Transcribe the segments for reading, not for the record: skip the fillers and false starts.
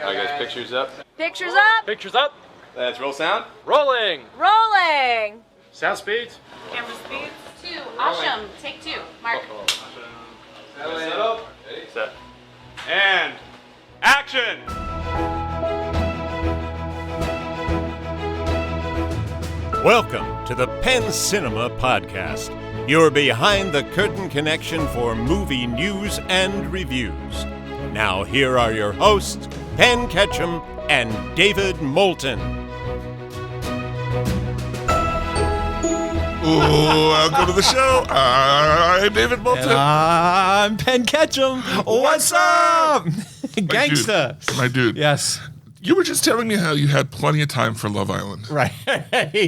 All right, guys, pictures up. Pictures up. Pictures up. Let's roll sound. Rolling. Rolling. Sound speeds. Camera speeds. 2. Awesome. Take 2. Mark. Set. And action. Welcome to the Penn Cinema Podcast, your behind-the-curtain connection for movie news and reviews. Now here are your hosts, Penn Ketchum and David Moulton. Welcome to the show. I'm David Moulton. I'm Penn Ketchum. What's up? Gangsta. My dude. Yes. You were just telling me how you had plenty of time for Love Island. Right.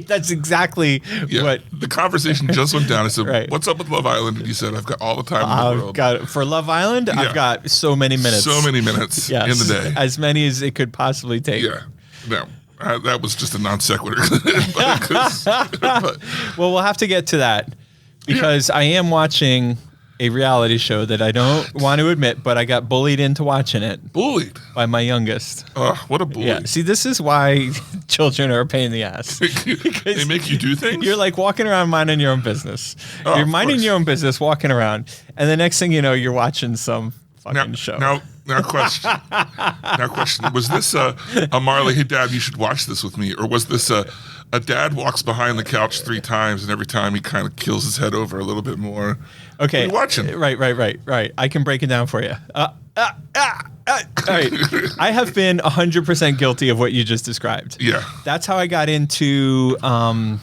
That's exactly what. The conversation just went down. I said, Right. what's up with Love Island? And you said, I've got all the time in the I've world. got for Love Island. Yeah. I've got so many minutes. So many minutes Yes. in the day. As many as it could possibly take. Yeah. No. That was just a non sequitur. Well, we'll have to get to that because I am watching a reality show that I don't want to admit, but I got bullied into watching it. Bullied. By my youngest. Oh, what a bully. Yeah. See, this is why children are a pain in the ass. They make you do things? You're like walking around minding your own business. Oh, you're of minding course. your own business, walking around, and the next thing you know, you're watching some fucking show. Now, question. Was this a Marley, hey, Dad, you should watch this with me? Or was this a dad walks behind the couch 3 times, and every time he kind of kills his head over a little bit more? Okay. What are you watching? Right. I can break it down for you. All right. I have been 100% guilty of what you just described. Yeah. That's how I got into, I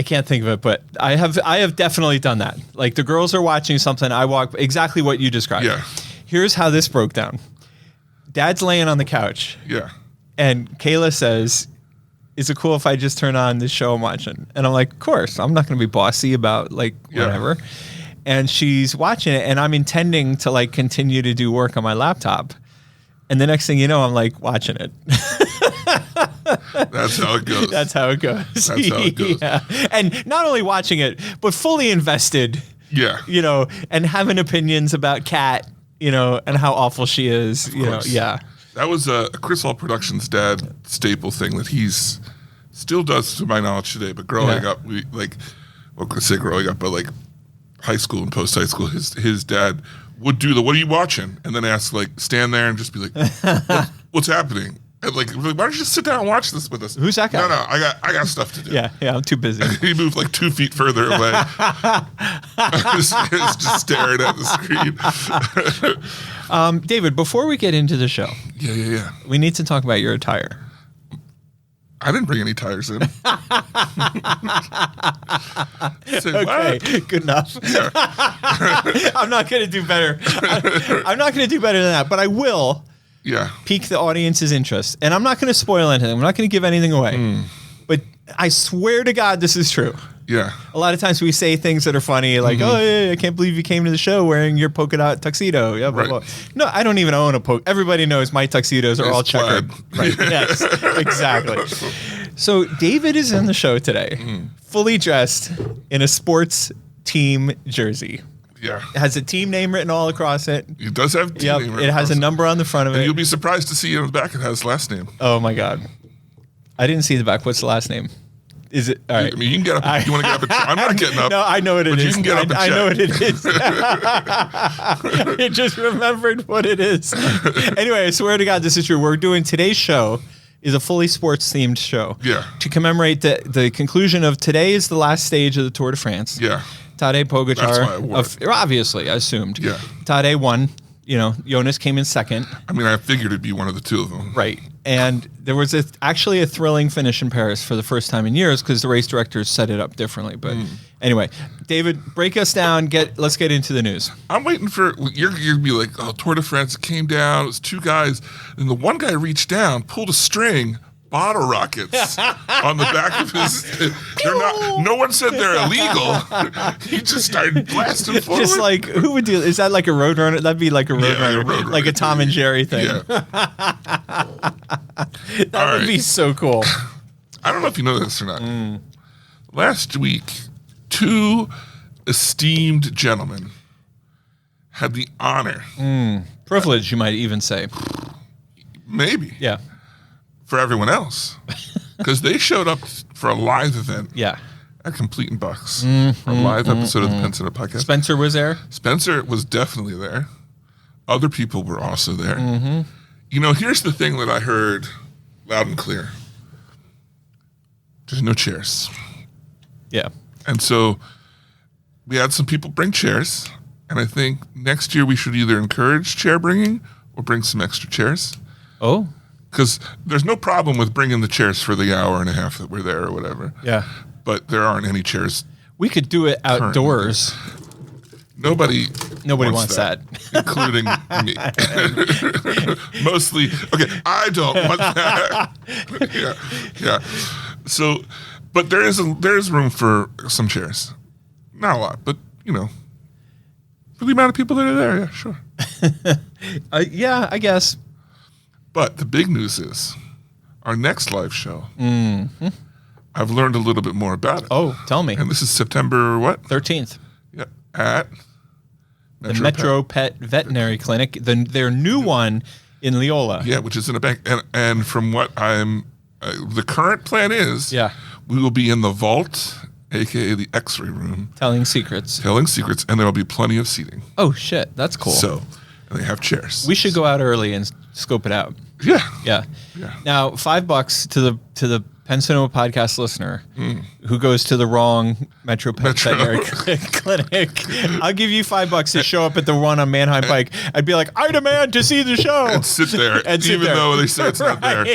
can't think of it, but I have definitely done that. Like the girls are watching something, I walk exactly what you described. Yeah. Here's how this broke down. Dad's laying on the couch. Yeah. And Kayla says, is it cool if I just turn on this show I'm watching? And I'm like, of course. I'm not going to be bossy about like whatever. And she's watching it, and I'm intending to like continue to do work on my laptop. And the next thing you know, I'm like watching it. That's how it goes. That's how it goes. That's how it goes. Yeah. And not only watching it, but fully invested. Yeah. You know, and having opinions about Kat, you know, and how awful she is. You know, yeah. That was a Chris Hall Productions dad staple thing that he's still does to my knowledge today. But growing up, we like, well, I say growing up, but like high school and post high school, his dad would do the "What are you watching?" and then ask like, stand there and just be like, "What's happening?" And like, why don't you just sit down and watch this with us? Who's that guy? No, I got stuff to do. Yeah, I'm too busy. He moved like 2 feet further away. I was just staring at the screen. David, before we get into the show, Yeah. we need to talk about your attire. I didn't bring any tires in. Say, Okay, what? good enough. I'm not going to do better. I'm not going to do better than that, but I will Yeah. pique the audience's interest. And I'm not going to spoil anything. I'm not going to give anything away. But I swear to God, this is true. Yeah. A lot of times we say things that are funny, like, oh, yeah, I can't believe you came to the show wearing your polka dot tuxedo. Yeah, blah, Right. blah. No, I don't even own a polka. Everybody knows my tuxedos are It's all checkered. plaid. Right. Yes, exactly. So David is in the show today, fully dressed in a sports team jersey. Yeah. It has a team name written all across it. It does have team Yep, name it has a across number on the front of And it. you'll be surprised to see on the back it has last name. Oh my God. I didn't see the back. What's the last name? Is it all right? I mean, you can get up. You want to get up? I'm not getting up. No, I know what it but is. You can get up and I check. know what it is. I just remembered what it is. Anyway, I swear to God, this is true. We're doing today's show is a fully sports themed show. Yeah. To commemorate the conclusion of today is the last stage of the Tour de France. Yeah. Tadej Pogacar. That's why I wore it. Obviously, I assumed. Yeah. Tadej won. You know, Jonas came in second. I mean, I figured it'd be one of the two of them. Right. And there was actually a thrilling finish in Paris for the first time in years because the race directors set it up differently. But anyway, David, break us down. Let's get into the news. I'm waiting for you're gonna be like, oh, Tour de France came down. It was 2 guys, and the one guy reached down, pulled a string. Bottle rockets on the back of his. They're not. No one said they're illegal. He just started blasting forward. Just like who would do? Is that like a Roadrunner? That'd be like a Roadrunner, Roadrunner, like a Tom and Jerry thing. Yeah. That would be so cool. I don't know if you know this or not. Last week, 2 esteemed gentlemen had the honor, Privilege, you might even say. maybe, Yeah. for everyone else, because they showed up for a live event Yeah. at Complete and Bucks for a live episode of the Penn Center podcast. Spencer was there. Spencer was definitely there. Other people were also there. You know, here's the thing that I heard loud and clear. There's no chairs. Yeah. And so we had some people bring chairs. And I think next year we should either encourage chair bringing or bring some extra chairs. Oh. Because there's no problem with bringing the chairs for the hour and a half that we're there or whatever. Yeah. But there aren't any chairs. We could do it outdoors. Nobody wants that. including me. Mostly, okay, I don't want that. yeah. So, but there's room for some chairs. Not a lot, but, you know, for the amount of people that are there, yeah, sure. Yeah, I guess. But the big news is our next live show. I've learned a little bit more about it. Oh, tell me. And this is September what? 13th. Yeah, at The Metro Pet Veterinary Clinic, their new one in Leola. Yeah, which is in a bank. And from what the current plan is, we will be in the vault, aka the X-ray room, Telling secrets. and there will be plenty of seating. Oh, shit. That's cool. So, and they have chairs. We should go out early and scope it out. Yeah. Yeah. Now, $5 to the Penn Cinema podcast listener who goes to the wrong Metro Pet Veterinary Clinic. I'll give you $5 to show up at the one on Manheim Pike. I'd be like, I demand to see the show. And sit there, even though they say it's not there.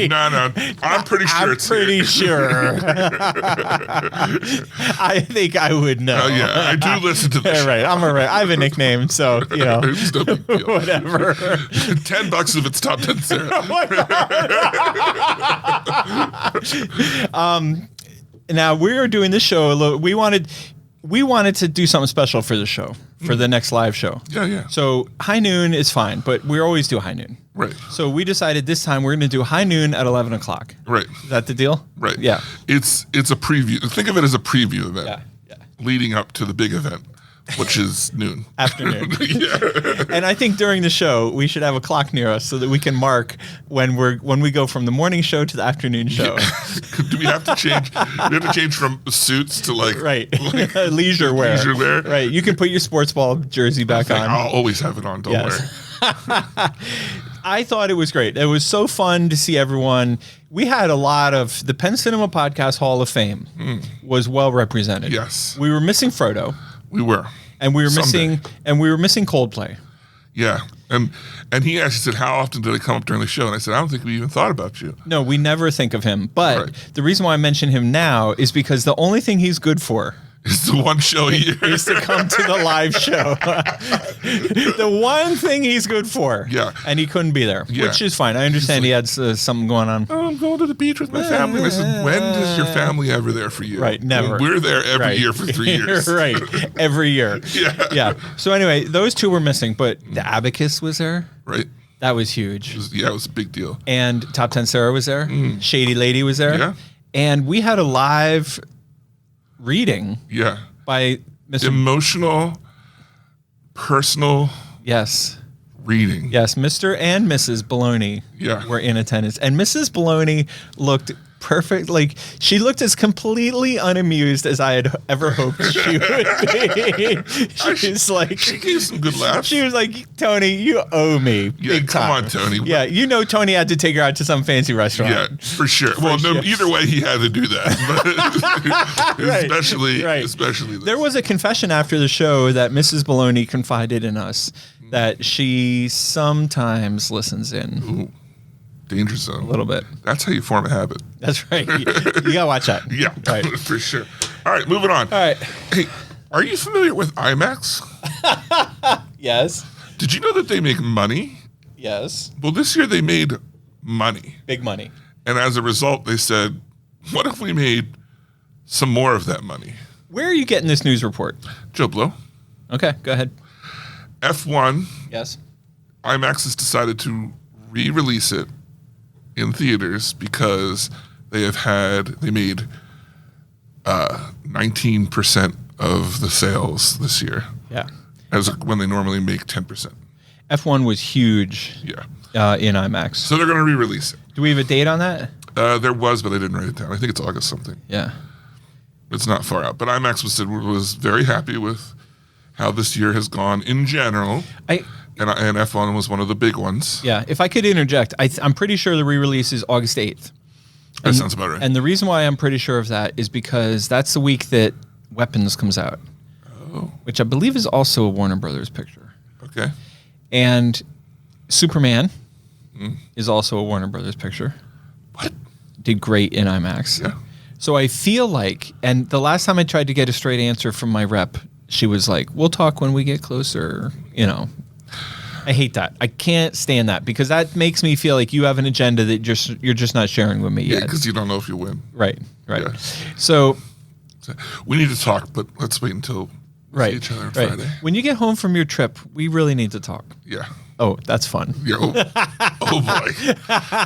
No, I'm pretty sure it's pretty sure. I think I would know. Oh, yeah, I do listen to the show. Right, I'm all right. I have a nickname, so, you know. It's no big deal. Whatever. $10 if it's top 10 Sarah. Now we are doing this show. We wanted to do something special for the show, for the next live show. Yeah. So high noon is fine, but we always do high noon. Right. So we decided this time we're going to do high noon at 11 o'clock. Right. Is that the deal? Right. Yeah. It's a preview. Think of it as a preview event. Yeah. Leading up to the big event, which is noon. Afternoon. And I think during the show we should have a clock near us so that we can mark when we go from the morning show to the afternoon show. Do we have to change? We have to change from suits to like leisure wear. Leisure wear. Right. You can put your sports ball jersey back on. I'll always have it on. Don't worry. I thought it was great. It was so fun to see everyone. We had a lot of the Penn Cinema Podcast Hall of Fame was well represented. Yes. We were missing Frodo. We were. And we were missing Coldplay. Yeah. And he actually said, how often did I come up during the show? And I said, I don't think we even thought about you. No, we never think of him. But the reason why I mention him now is because the only thing he's good for It's the one show a year. is to come to the live show. The one thing he's good for. Yeah. And he couldn't be there, which is fine. I understand he had something going on. Oh, I'm going to the beach with my family. And I said, when is your family ever there for you? Right, never. Well, we're there every year for 3 years. Right, every year. Yeah. So anyway, those two were missing, but the Abacus was there. Right. That was huge. It was a big deal. And Top 10 Sarah was there. Shady Lady was there. Yeah. And we had a live reading by Mr. Emotional, personal Yes, Mr. and Mrs. Baloney were in attendance. And Mrs. Baloney looked perfect. Like, she looked as completely unamused as I had ever hoped she would be. She gave some good laughs. She was like, Tony, you owe me big time. Come on, Tony. Yeah, you know Tony had to take her out to some fancy restaurant. Yeah, for sure. Either way, he had to do that. But especially this. There was a confession after the show that Mrs. Baloney confided in us that she sometimes listens in. Ooh. Danger zone. A little bit. That's how you form a habit. That's right. You gotta watch that. Yeah, right. For sure. All right, moving on. All right. Hey, are you familiar with IMAX? Yes. Did you know that they make money? Yes. Well, this year they made money. Big money. And as a result, they said, what if we made some more of that money? Where are you getting this news report? Joe Blow. Okay, go ahead. F1. Yes. IMAX has decided to re-release it in theaters because they made 19% of the sales this year. Yeah. as when they normally make 10%. F1 was huge. Yeah. In IMAX. So they're going to re-release it. Do we have a date on that? There was, but I didn't write it down. I think it's August something. Yeah. It's not far out. But IMAX was very happy with how this year has gone in general. And F1 was one of the big ones. Yeah. If I could interject, I'm pretty sure the re-release is August 8th. That sounds about right. And the reason why I'm pretty sure of that is because that's the week that Weapons comes out. Oh. Which I believe is also a Warner Brothers picture. Okay. And Superman is also a Warner Brothers picture. What? Did great in IMAX. Yeah. So I feel like, and the last time I tried to get a straight answer from my rep, she was like, "We'll talk when we get closer." You know, I hate that. I can't stand that because that makes me feel like you have an agenda that you're just not sharing with me Yeah, yet. because you don't know if you win. Right. Yeah. So we need to talk, but let's wait until we see each other on Friday. When you get home from your trip, we really need to talk. Yeah. Oh, that's fun. Yeah. Oh boy.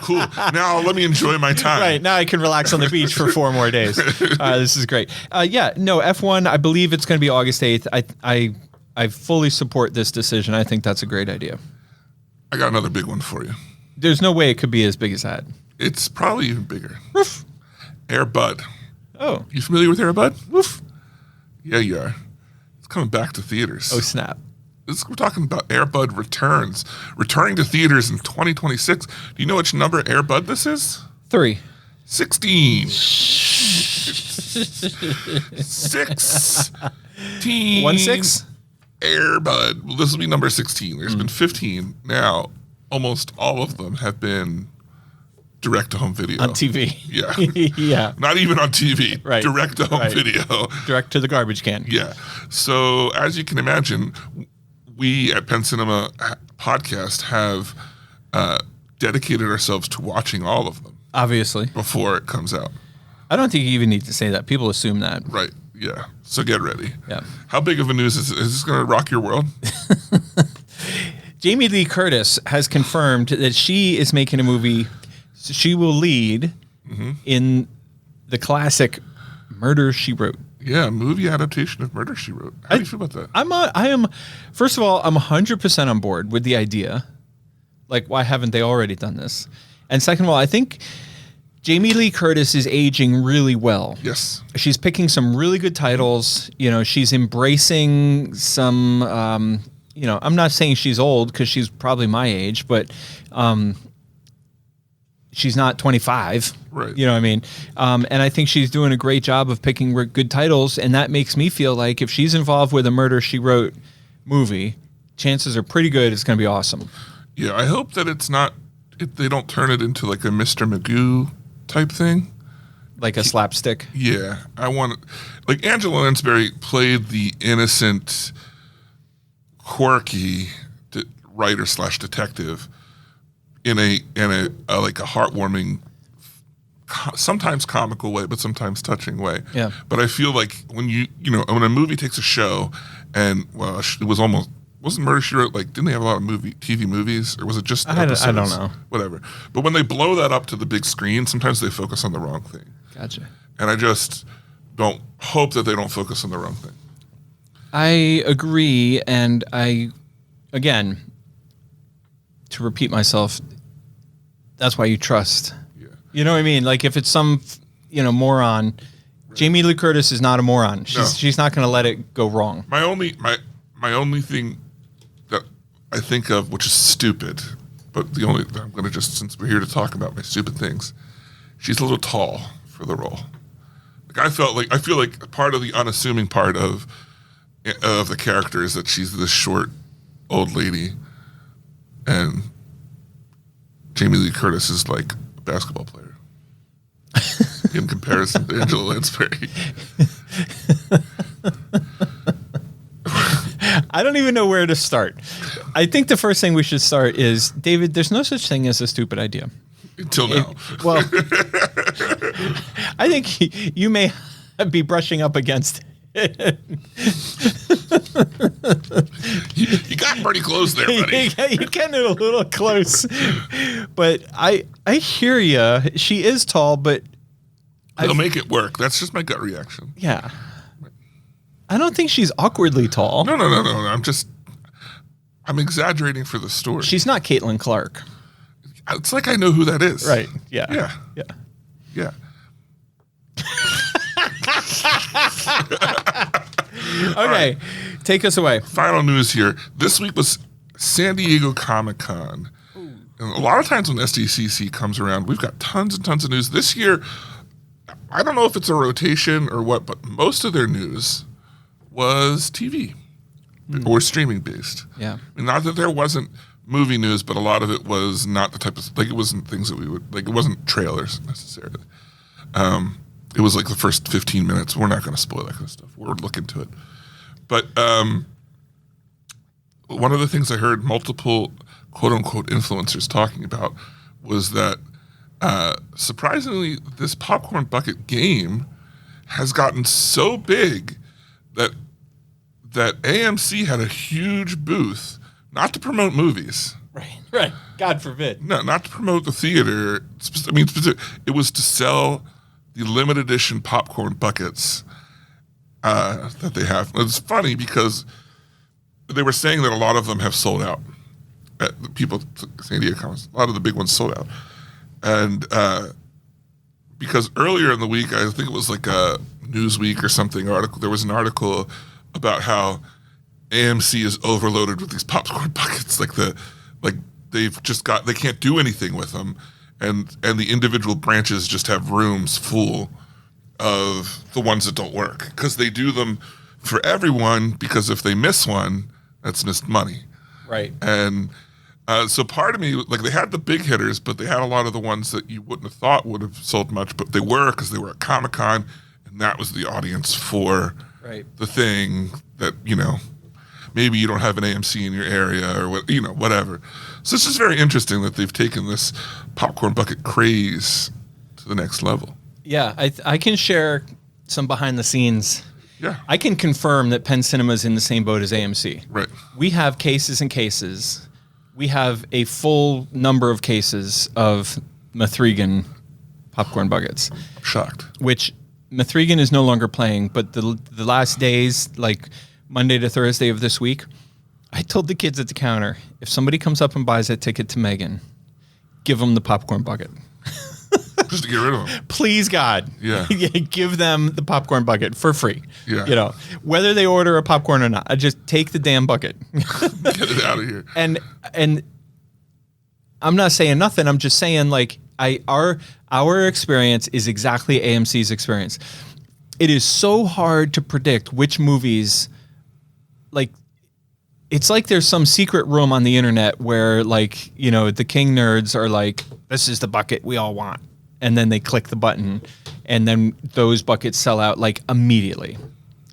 Cool. Now let me enjoy my time. Right. Now I can relax on the beach for 4 more days. This is great. F1, I believe it's going to be August 8th. I fully support this decision. I think that's a great idea. I got another big one for you. There's no way it could be as big as that. It's probably even bigger. Woof. Air Bud. Oh. You familiar with Air Bud? Woof. Yeah, you are. It's coming back to theaters. Oh, snap. We're talking about Air Bud returning to theaters in 2026. Do you know which number Air Bud this is? 3. 16. 16. 1-6? Air Bud. Well, this will be number 16. There's been 15. Now, almost all of them have been direct-to-home video. On TV. Yeah. Yeah. Not even on TV. Right. Direct-to-home video. Direct to the garbage can. Yeah. So, as you can imagine, we at Penn Cinema Podcast have dedicated ourselves to watching all of them. Obviously. Before it comes out. I don't think you even need to say that. People assume that. Right. Yeah. So get ready. Yeah. How big of a news is this going to rock your world? Jamie Lee Curtis has confirmed that she is making a movie. She will lead in the classic Murder, She Wrote. Yeah, movie adaptation of Murder, She Wrote. How do you feel about that? I am. First of all, I'm 100% on board with the idea. Like, why haven't they already done this? And second of all, I think Jamie Lee Curtis is aging really well. Yes. She's picking some really good titles. You know, she's embracing some, I'm not saying she's old because she's probably my age, but she's not 25. Right. You know what I mean? And I think she's doing a great job of picking good titles. And that makes me feel like if she's involved with a Murder, She Wrote movie, chances are pretty good it's going to be awesome. Yeah, I hope that they don't turn it into like a Mr. Magoo type thing. Like a slapstick? Yeah. I want it. Like Angela Lansbury played the innocent, quirky writer / detective in a like a heartwarming, sometimes comical way, but sometimes touching way. Yeah. But I feel like when when a movie takes a show, and it wasn't Murder, She Wrote, like, didn't they have a lot of TV movies, or was it just episodes? I don't know. Whatever. But when they blow that up to the big screen, sometimes they focus on the wrong thing. Gotcha. And I just don't hope that they don't focus on the wrong thing. I agree, and again, to repeat myself, that's why you trust. Yeah. You know what I mean? Like if it's some, moron, right. Jamie Lee Curtis is not a moron. She's not going to let it go wrong. My only thing that I think of, which is stupid, but I'm going to just, since we're here to talk about my stupid things, she's a little tall for the role. Like I feel like part of the unassuming part of the character is that she's this short old lady, and Jamie Lee Curtis is like a basketball player in comparison to Angela Lansbury. I don't even know where to start. I think the first thing we should start is, David, there's no such thing as a stupid idea. Until now. Well, I think you may be brushing up against it. You got pretty close there, buddy. You're getting it a little close. But I hear you. She is tall, but they'll make it work. That's just my gut reaction. Yeah. I don't think she's awkwardly tall. No. I'm just I'm exaggerating for the story. She's not Caitlin Clark. It's like I know who that is. Right. Yeah. Yeah. Yeah. Yeah. Okay. Take us away. Final news here. This week was San Diego Comic-Con. And a lot of times when SDCC comes around, we've got tons and tons of news. This year, I don't know if it's a rotation or what, but most of their news was TV or streaming based. Yeah. I mean, not that there wasn't movie news, but a lot of it was not the type of, like, it wasn't things that we would, like, it wasn't trailers necessarily. It was like the first 15 minutes. We're not going to spoil that kind of stuff. We're looking to it. But one of the things I heard multiple quote-unquote influencers talking about was that surprisingly, this popcorn bucket game has gotten so big that AMC had a huge booth, not to promote movies. Right. Right. God forbid. No, not to promote the theater. I mean, it was to sell the limited edition popcorn buckets that they have. It's funny because they were saying that a lot of them have sold out. The people at San Diego Comics, a lot of the big ones sold out. And because earlier in the week, I think it was like a Newsweek or something article, there was an article about how AMC is overloaded with these popcorn buckets. They can't do anything with them. And the individual branches just have rooms full of the ones that don't work because they do them for everyone, because if they miss one, that's missed money. Right. And so part of me, like, they had the big hitters, but they had a lot of the ones that you wouldn't have thought would have sold much, but they were, because they were at Comic-Con, and that was the audience for the thing that, you know, maybe you don't have an AMC in your area or what, you know, whatever. So it's just very interesting that they've taken this popcorn bucket craze to the next level. Yeah, I can share some behind the scenes. Yeah. I can confirm that Penn Cinema is in the same boat as AMC. Right. We have cases and cases. We have a full number of cases of Mithrigan popcorn buckets. I'm shocked. Which Mithrigan is no longer playing, but the last days, like Monday to Thursday of this week, I told the kids at the counter, if somebody comes up and buys a ticket to Megan, give them the popcorn bucket. Just to get rid of them. Please, God. Yeah. Give them the popcorn bucket for free. Yeah. You know, whether they order a popcorn or not, I just take the damn bucket. Get it out of here. And I'm not saying nothing. I'm just saying, like, our experience is exactly AMC's experience. It is so hard to predict which movies, like, it's like there's some secret room on the internet where, like, you know, the king nerds are like, this is the bucket we all want. And then they click the button, and then those buckets sell out, like, immediately,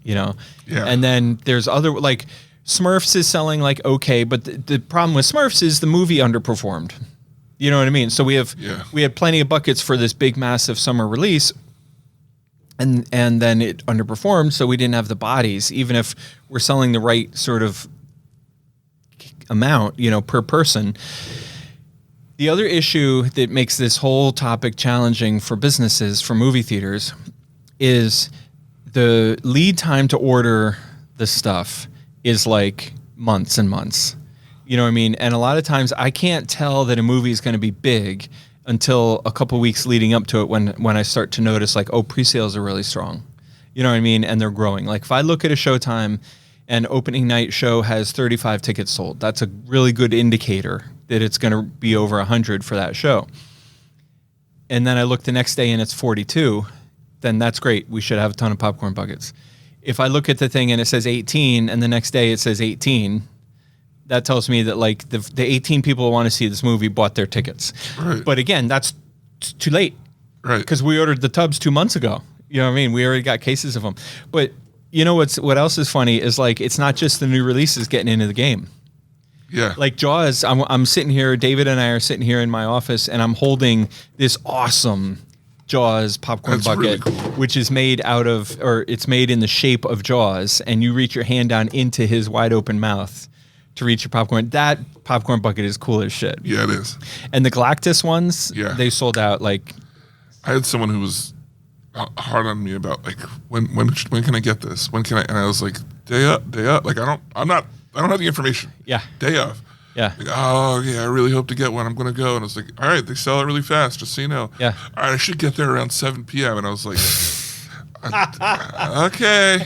you know? Yeah. And then there's other, like, Smurfs is selling, like, okay, but the problem with Smurfs is the movie underperformed. You know what I mean? So we had plenty of buckets for this big, massive summer release, and then it underperformed, so we didn't have the bodies, even if we're selling the right sort of amount, you know, per person. The other issue that makes this whole topic challenging for businesses, for movie theaters, is the lead time to order the stuff is like months and months. You know what I mean? And a lot of times I can't tell that a movie is going to be big until a couple weeks leading up to it when I start to notice, like, oh, pre-sales are really strong. You know what I mean? And they're growing. Like, if I look at a Showtime and opening night show has 35 tickets sold, that's a really good indicator that it's going to be over 100 for that show. And then I look the next day and it's 42, then that's great. We should have a ton of popcorn buckets. If I look at the thing and it says 18 and the next day it says 18, that tells me that, like, the 18 people who want to see this movie bought their tickets. Right. But again, that's too late. Right. Because we ordered the tubs 2 months ago. You know what I mean? We already got cases of them. But you know what else is funny is, like, it's not just the new releases getting into the game. Yeah. Like Jaws, I'm sitting here, David and I are sitting here in my office, and I'm holding this awesome Jaws popcorn That's bucket, really cool. which is made out of, or it's made in the shape of Jaws, and you reach your hand down into his wide open mouth to reach your popcorn. That popcorn bucket is cool as shit. Yeah, it is. And the Galactus ones, Yeah. they sold out, like, I had someone who was hard on me about, like, when can I get this? When can I? And I was like, day up. Like, I'm not I don't have the information. Yeah. Day of. Yeah. Like, oh, yeah, I really hope to get one. I'm going to go. And it's like, all right, they sell it really fast, just so you know. Yeah. All right, I should get there around 7 p.m. And I was like, okay.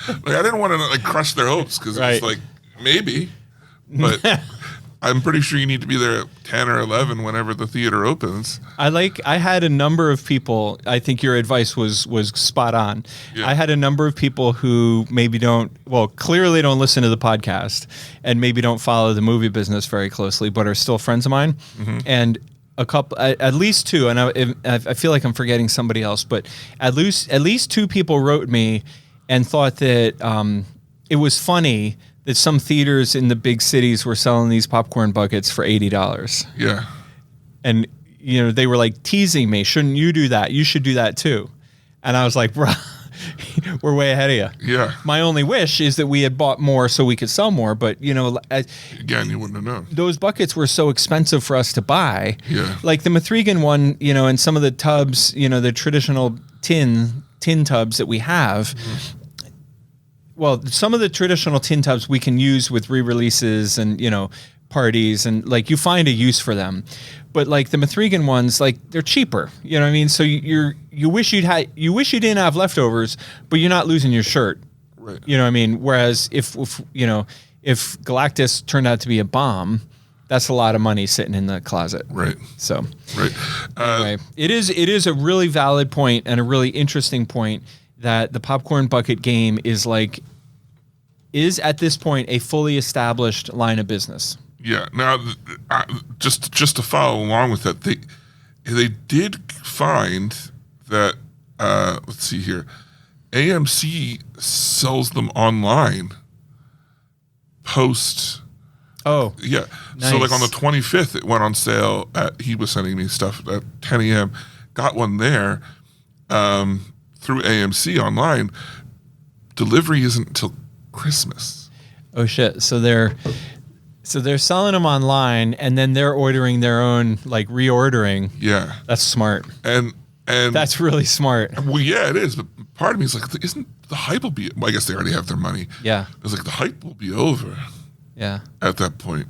Like, I didn't want to like crush their hopes because Right. it was like, maybe. But I'm pretty sure you need to be there at 10 or 11 whenever the theater opens. I had a number of people, I think your advice was spot on. Yeah. I had a number of people who clearly don't listen to the podcast and maybe don't follow the movie business very closely, but are still friends of mine. Mm-hmm. And a couple, at least two, and I feel like I'm forgetting somebody else, but at least two people wrote me and thought that it was funny that some theaters in the big cities were selling these popcorn buckets for $80. Yeah. And, they were like teasing me, shouldn't you do that? You should do that too. And I was like, bro, we're way ahead of you. Yeah. My only wish is that we had bought more so we could sell more. But, Again, you wouldn't have known. those buckets were so expensive for us to buy. Yeah. Like the Mithrigan one, and some of the tubs, the traditional tin tubs that we have. Mm-hmm. Well, some of the traditional tin tubs we can use with re-releases and, parties and like you find a use for them. But like the Mithrigan ones, like they're cheaper. You know what I mean? So you wish you didn't have leftovers, but you're not losing your shirt. Right. You know what I mean? Whereas if Galactus turned out to be a bomb, that's a lot of money sitting in the closet. Right. So Right. anyway, it is a really valid point and a really interesting point that the popcorn bucket game is at this point a fully established line of business. Yeah. Now, just to follow along with that, they did find that. Let's see here, AMC sells them online. Post. Oh. Yeah. Nice. So like on the 25th, it went on sale. He was sending me stuff at 10 a.m. Got one there through AMC online. Delivery isn't until Christmas. Oh shit! So they're selling them online, and then they're ordering their own, like reordering. Yeah. That's smart. And That's really smart. well, yeah, it is. But part of me is like, isn't the hype will be? Well, I guess they already have their money. Yeah. It's like the hype will be over Yeah. at that point.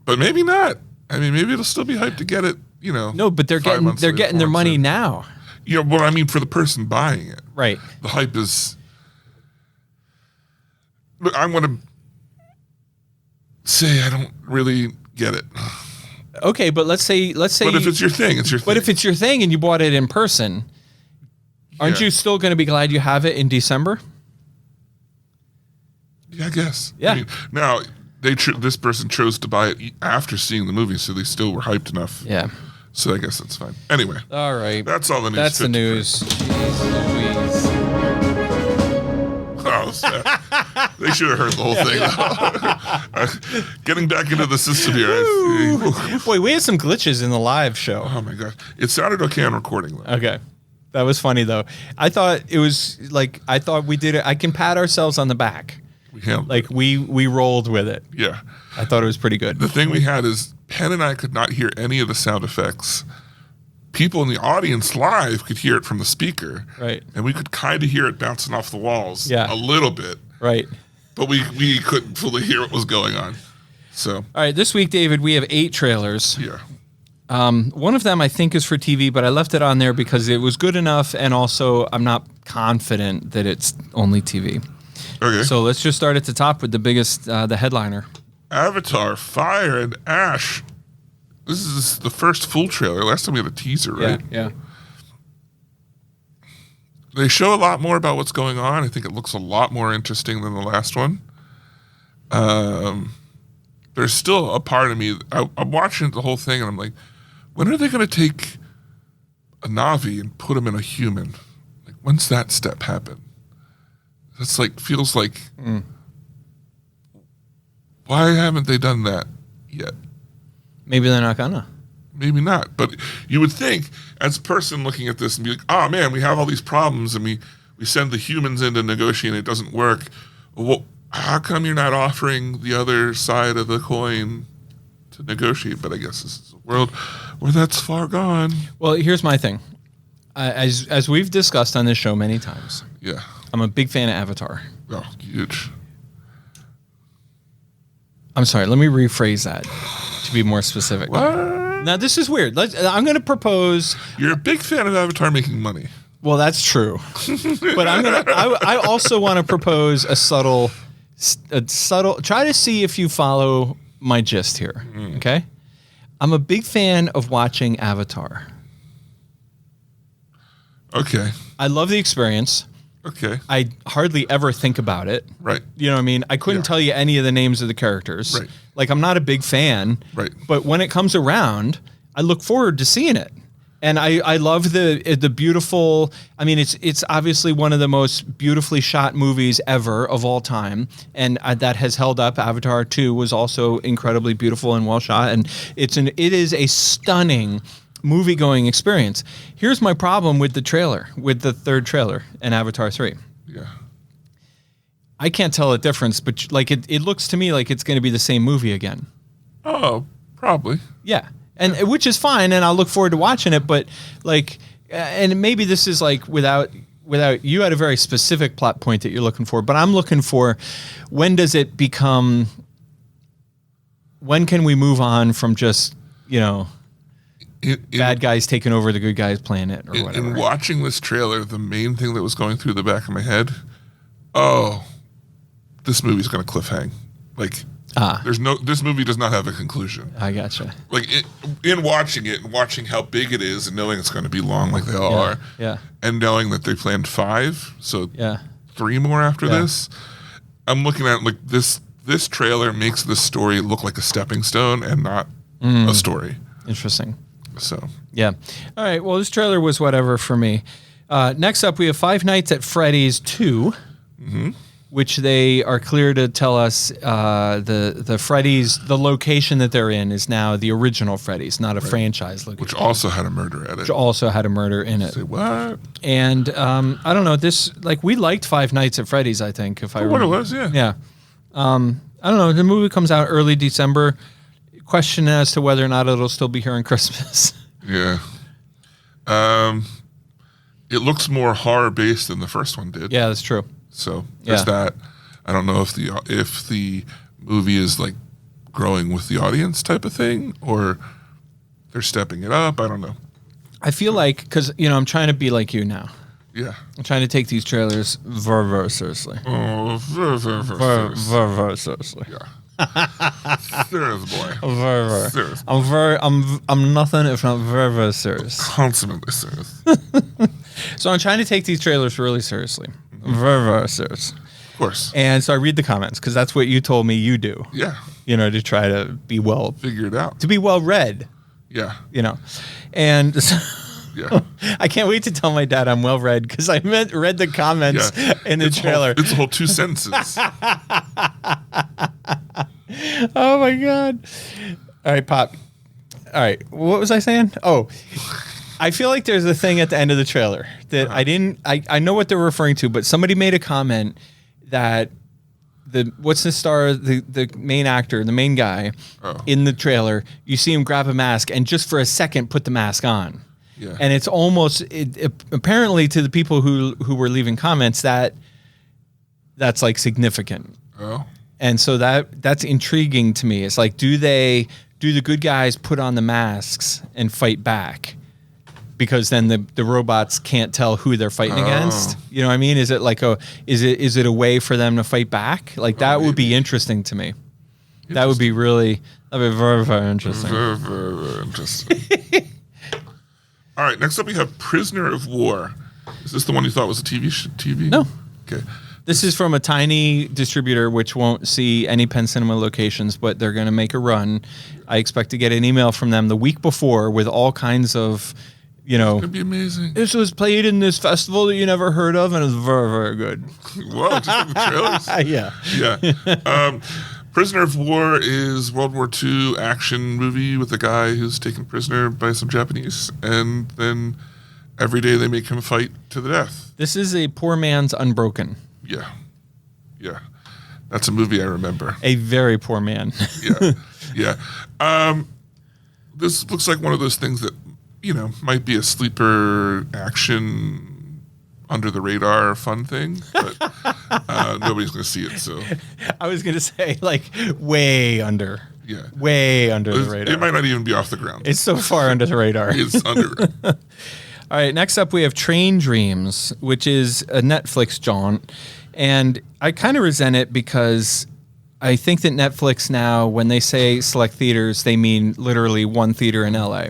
But maybe not. I mean, maybe it'll still be hype to get it. No, but they're getting their money now. Well, I mean, for the person buying it, Right. the hype is. Look, I'm going to say I don't really get it. Okay, but let's say. But if it's your thing, it's your thing. But if it's your thing and you bought it in person, aren't Yeah. you still going to be glad you have it in December? Yeah, I guess. Yeah. I mean, now, this person chose to buy it after seeing the movie, so they still were hyped enough. Yeah. So I guess that's fine. Anyway, All right. that's all the news. That's the 53. news. Jeez Louise. Oh, sad. They should have heard the whole thing. Getting back into the system here. Boy, we had some glitches in the live show. Oh my god, it sounded okay on recording though. Okay. That was funny though. I thought we did it. I can pat ourselves on the back. We handled Like it. we rolled with it. Yeah. I thought it was pretty good. The thing we had is Penn and I could not hear any of the sound effects. People in the audience live could hear it from the speaker. Right. And we could kind of hear it bouncing off the walls Yeah. a little bit. Right. But we couldn't fully hear what was going on. So, All right, this week, David, we have 8 trailers. yeah. One of them I think is for TV, but I left it on there because it was good enough, and also I'm not confident that it's only TV. Okay. So let's just start at the top with the biggest, the headliner. Avatar, Fire and Ash. This is the first full trailer. Last time we had a teaser, right? Yeah. They show a lot more about what's going on. I think it looks a lot more interesting than the last one. There's still a part of me, I'm watching the whole thing and I'm like, when are they going to take a Na'vi and put him in a human? Like, when's that step happen? It's like, feels like, why haven't they done that yet? Maybe they're not gonna. Maybe not. But you would think, as a person looking at this and be like, oh man, we have all these problems and we send the humans in to negotiate and it doesn't work. Well, how come you're not offering the other side of the coin to negotiate? But I guess this is a world where that's far gone. Well, here's my thing. As we've discussed on this show many times, Yeah. I'm a big fan of Avatar. Oh, huge. I'm sorry. Let me rephrase that to be more specific. What? Now this is weird. I'm going to propose. You're a big fan of Avatar making money. Well, that's true, but I also want to propose a subtle. Try to see if you follow my gist here. Okay, I'm a big fan of watching Avatar. Okay. I love the experience. Okay. I hardly ever think about it. Right. You know what I mean? I couldn't tell you any of the names of the characters. Right. Like, I'm not a big fan. Right. But when it comes around, I look forward to seeing it. And I love the beautiful. I mean, it's obviously one of the most beautifully shot movies ever of all time, and that has held up. Avatar 2 was also incredibly beautiful and well shot, and it is a stunning movie-going experience. Here's my problem with the trailer, with the third trailer in Avatar 3. Yeah. I can't tell a difference, but like it looks to me like it's going to be the same movie again. Oh, probably. Yeah. And which is fine, and I'll look forward to watching it. But like, and maybe this is like without you had a very specific plot point that you're looking for, but I'm looking for when does it become? When can we move on from just bad guys taking over the good guys planet or whatever? In watching this trailer, the main thing that was going through the back of my head, oh, this movie's going to cliffhang. Like. This movie does not have a conclusion. I gotcha. Like in watching it and watching how big it is and knowing it's going to be long like they all are. Yeah. And knowing that they planned 5, so 3 more after this. I'm looking at like this trailer makes this story look like a stepping stone and not a story. Interesting. So. Yeah. All right. Well, this trailer was whatever for me. Next up, we have Five Nights at Freddy's 2. Mm-hmm. Which they are clear to tell us the Freddy's, the location that they're in is now the original Freddy's, not a franchise location. Which also had a murder at it. Which also had a murder in it. Say what? And I don't know, we liked Five Nights at Freddy's, I think, if I remember. What it was, yeah. Yeah. I don't know, the movie comes out early December. Question as to whether or not it'll still be here on Christmas. Yeah. It looks more horror-based than the first one did. Yeah, that's true. So there's that. I don't know if the movie is like growing with the audience type of thing, or they're stepping it up. I don't know. I feel like because I'm trying to be like you now. Yeah. I'm trying to take these trailers very seriously. Oh, Very seriously. Yeah. Serious boy. Very. Serious. I'm nothing if not very serious. Consummately serious. So I'm trying to take these trailers really seriously. Very serious. Of course. And so I read the comments because that's what you told me you do. Yeah. To try to be figure it out. To be well read. Yeah. And so yeah. I can't wait to tell my dad I'm well read because I read the comments in the trailer. It's a whole 2 sentences. Oh my God. All right, Pop. All right. What was I saying? Oh, I feel like there's a thing at the end of the trailer that I know what they're referring to, but somebody made a comment that what's the star, the main actor, the main guy in the trailer, you see him grab a mask and just for a second put the mask on. Yeah. And it's almost, apparently to the people who were leaving comments that's like significant. Oh. And so that's intriguing to me. It's like, do the good guys put on the masks and fight back? Because then the robots can't tell who they're fighting against. You know what I mean? Is it like is it a way for them to fight back? Like that would be interesting to me. That would be that'd be very, very interesting. Very, very, very interesting. All right, next up we have Prisoner of War. Is this the one you thought was a TV? No. Okay. This is from a tiny distributor which won't see any Penn Cinema locations, but they're going to make a run. I expect to get an email from them the week before with all kinds of It's going to be amazing. This was played in this festival that you never heard of, and it's very, very good. Whoa, just like the trailers? Yeah. Prisoner of War is World War II action movie with a guy who's taken prisoner by some Japanese, and then every day they make him fight to the death. This is a poor man's Unbroken. Yeah. Yeah. That's a movie I remember. A very poor man. Yeah. This looks like one of those things that, might be a sleeper action under the radar fun thing, but nobody's going to see it. So I was gonna say like way under. yeah, Way under the radar. it might not even be off the ground. It's so far under the radar. It's underground. All right, next up we have Train Dreams, which is a Netflix jaunt. And I kind of resent it because I think that Netflix now, when they say select theaters, they mean literally one theater in LA.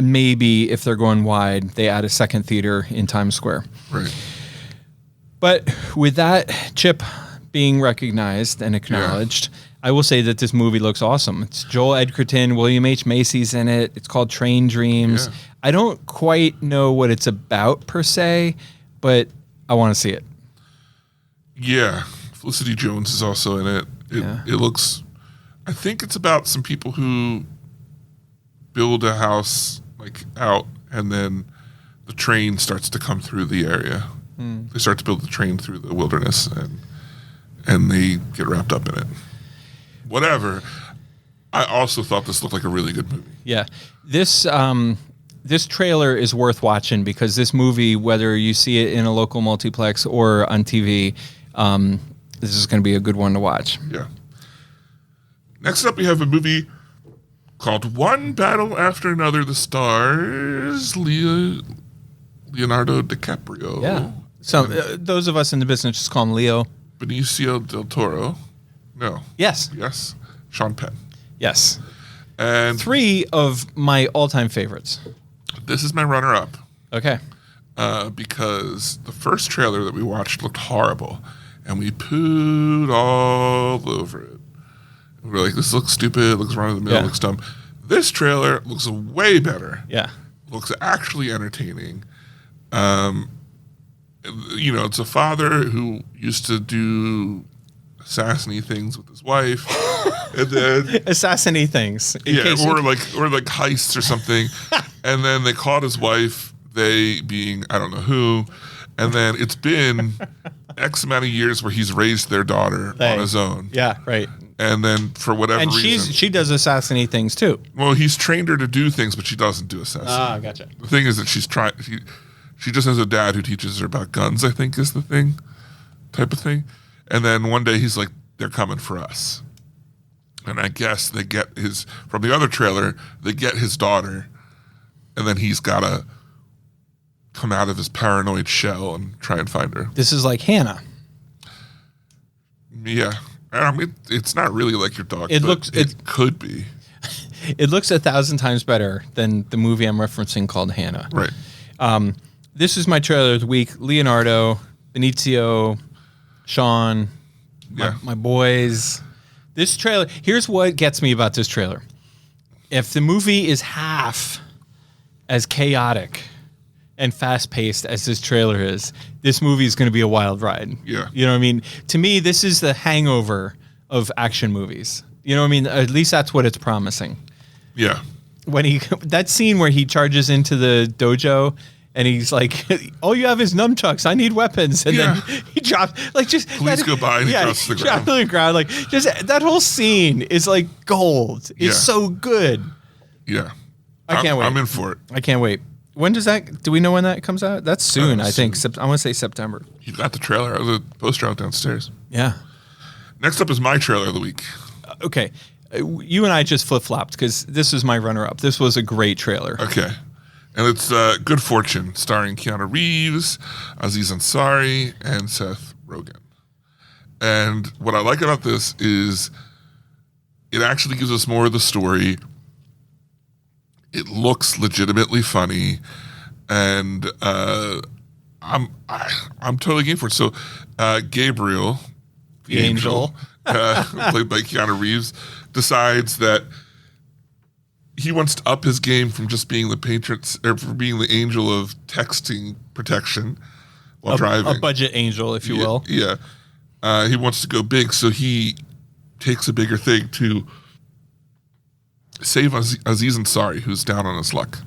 Maybe if they're going wide, they add a second theater in Times Square. Right. But with that chip being recognized and acknowledged, I will say that this movie looks awesome. It's Joel Edgerton, William H. Macy's in it. It's called Train Dreams. Yeah. I don't quite know what it's about per se, but I want to see it. Yeah. Felicity Jones is also in it. It looks, I think it's about some people who build a house like out, and then the train starts to come through the area. They start to build the train through the wilderness, and they get wrapped up in it. Whatever. I also thought this looked like a really good movie. Yeah. This trailer is worth watching because this movie, whether you see it in a local multiplex or on TV, this is going to be a good one to watch. Yeah. Next up, we have a movie called One Battle After Another. The stars Leonardo DiCaprio. Yeah. So those of us in the business just call him Leo. Benicio del Toro. No. Yes. Yes. Sean Penn. Yes. And 3 of my all-time favorites. this is my runner-up Okay. because the first trailer that we watched looked horrible, and we pooed all over it. We were like, this looks stupid, looks run-of-the-mill, Yeah. looks dumb. This trailer looks way better. Yeah. Looks actually entertaining. It's a father who used to do assassiny things with his wife, and then Assassinate things. in case or you- like heists or something, and then they caught his wife. They being I don't know who, and then it's been X amount of years where he's raised their daughter on his own. Yeah. Right. And then for whatever And reason, she does assassinate things too. well, he's trained her to do things, but she doesn't do assassinate. Gotcha. The thing is that she's trying. She just has a dad who teaches her about guns, I think is the thing, type of thing. And then one day he's like, "They're coming for us." And I guess they get from the other trailer, they get his daughter, and then he's gotta come out of his paranoid shell and try and find her. This is like Hannah. Yeah, I mean, it's not really like your dog. It but looks- It could be. It looks 1,000 times better than the movie I'm referencing called Hannah. Right. This is my trailer of the week. Leonardo, Benicio, Sean, Yeah. my boys. This trailer, here's what gets me about this trailer. If the movie is half as chaotic and fast-paced as this trailer is, this movie is going to be a wild ride. Yeah. You know what I mean? To me, this is the Hangover of action movies. You know what I mean? At least that's what it's promising. Yeah. When that scene where he charges into the dojo and he's like, "All you have is nunchucks. I need weapons." And Yeah. then he drops Police go by and he drops to the drops ground. to the ground. Like just that whole scene is like gold. It's Yeah. so good. Yeah. I can't wait. I'm in for it. I can't wait. When does that? Do we know when that comes out? That's soon. I think. soon. I want to say September. You got the trailer. I was a poster out downstairs. Yeah. Next up is my trailer of the week. Okay. You and I just flip flopped because this was my runner up. This was a great trailer. Okay. And it's Good Fortune, starring Keanu Reeves, Aziz Ansari, and Seth Rogen. And what I like about this is it actually gives us more of the story. It looks legitimately funny, and I'm totally game for it. So Gabriel, the Angel. played by Keanu Reeves, decides that he wants to up his game from just being the patron or from being the angel of texting protection while driving. A budget angel, if you will. Yeah. He wants to go big, so he takes a bigger thing to save Aziz Ansari, who's down on his luck.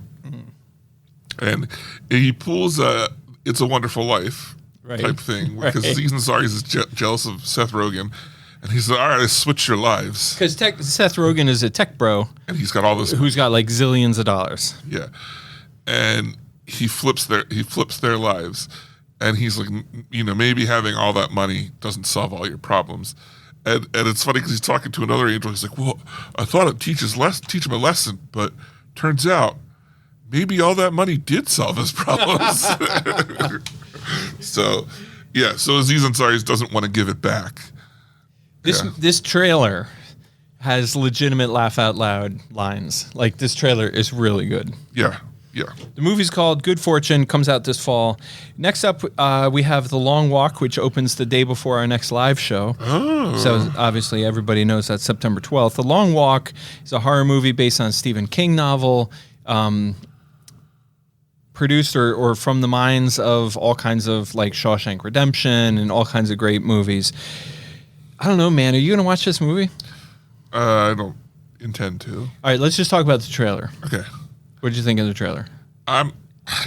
And he pulls a It's a Wonderful Life type thing, because Aziz Ansari is jealous of Seth Rogen. And he's like, all right, I switch your lives. Because Seth Rogen is a tech bro And he's got all this. who's got like zillions of dollars. Yeah. And he flips their lives, and he's like, maybe having all that money doesn't solve all your problems. And it's funny because he's talking to another angel. He's like, well, I thought it'd teach him a lesson, but turns out maybe all that money did solve his problems. So Aziz Ansari doesn't want to give it back. This trailer has legitimate laugh out loud lines. Like, this trailer is really good. Yeah. The movie's called Good Fortune, comes out this fall. Next up, we have The Long Walk, which opens the day before our next live show. Oh. So obviously everybody knows that's September 12th. The Long Walk is a horror movie based on a Stephen King novel, produced or from the minds of all kinds of, like, Shawshank Redemption and all kinds of great movies. I don't know, man. Are you going to watch this movie? I don't intend to. All right, let's just talk about the trailer. Okay. What did you think of the trailer?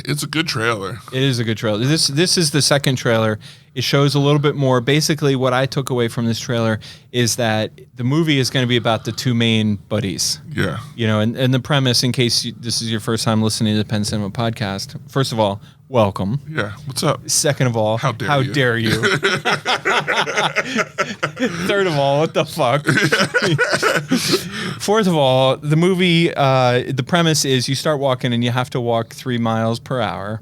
It's a good trailer. It is a good trailer. This is the second trailer. It shows a little bit more. Basically, what I took away from this trailer is that the movie is going to be about the two main buddies. Yeah. And the premise, in case this is your first time listening to the Penn Cinema podcast, first of all, welcome. Yeah. What's up? Second of all, How dare you? Third of all, what the fuck? Fourth of all, the movie, the premise is you start walking and you have to walk 3 miles per hour.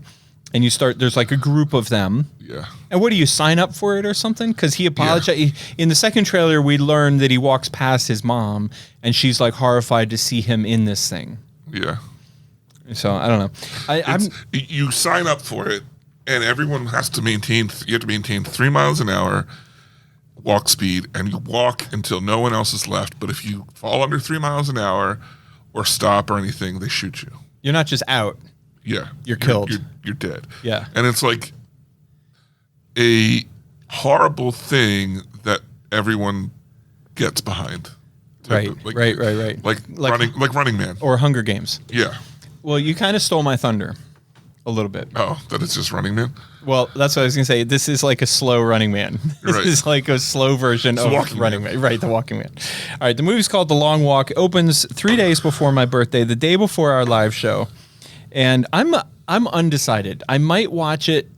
And there's like a group of them. Yeah. And what do you sign up for it or something? Because he apologized. Yeah. In the second trailer, we learned that he walks past his mom and she's like horrified to see him in this thing. Yeah. So I don't know. You sign up for it, and everyone has to maintain. You have to maintain 3 miles an hour walk speed, and you walk until no one else is left. But if you fall under 3 miles an hour or stop or anything, they shoot you. You're not just out. Yeah, you're killed. You're dead. Yeah, and it's like a horrible thing that everyone gets behind. Right. Like Running Man or Hunger Games. Yeah. Well, you kind of stole my thunder a little bit. Oh, that it's just Running Man? Well, that's what I was going to say. This is like a slow Running Man. This is like a slow version of Running Man. Right, The Walking Man. All right, the movie's called The Long Walk. It opens 3 days before my birthday, the day before our live show. And I'm undecided. I might watch it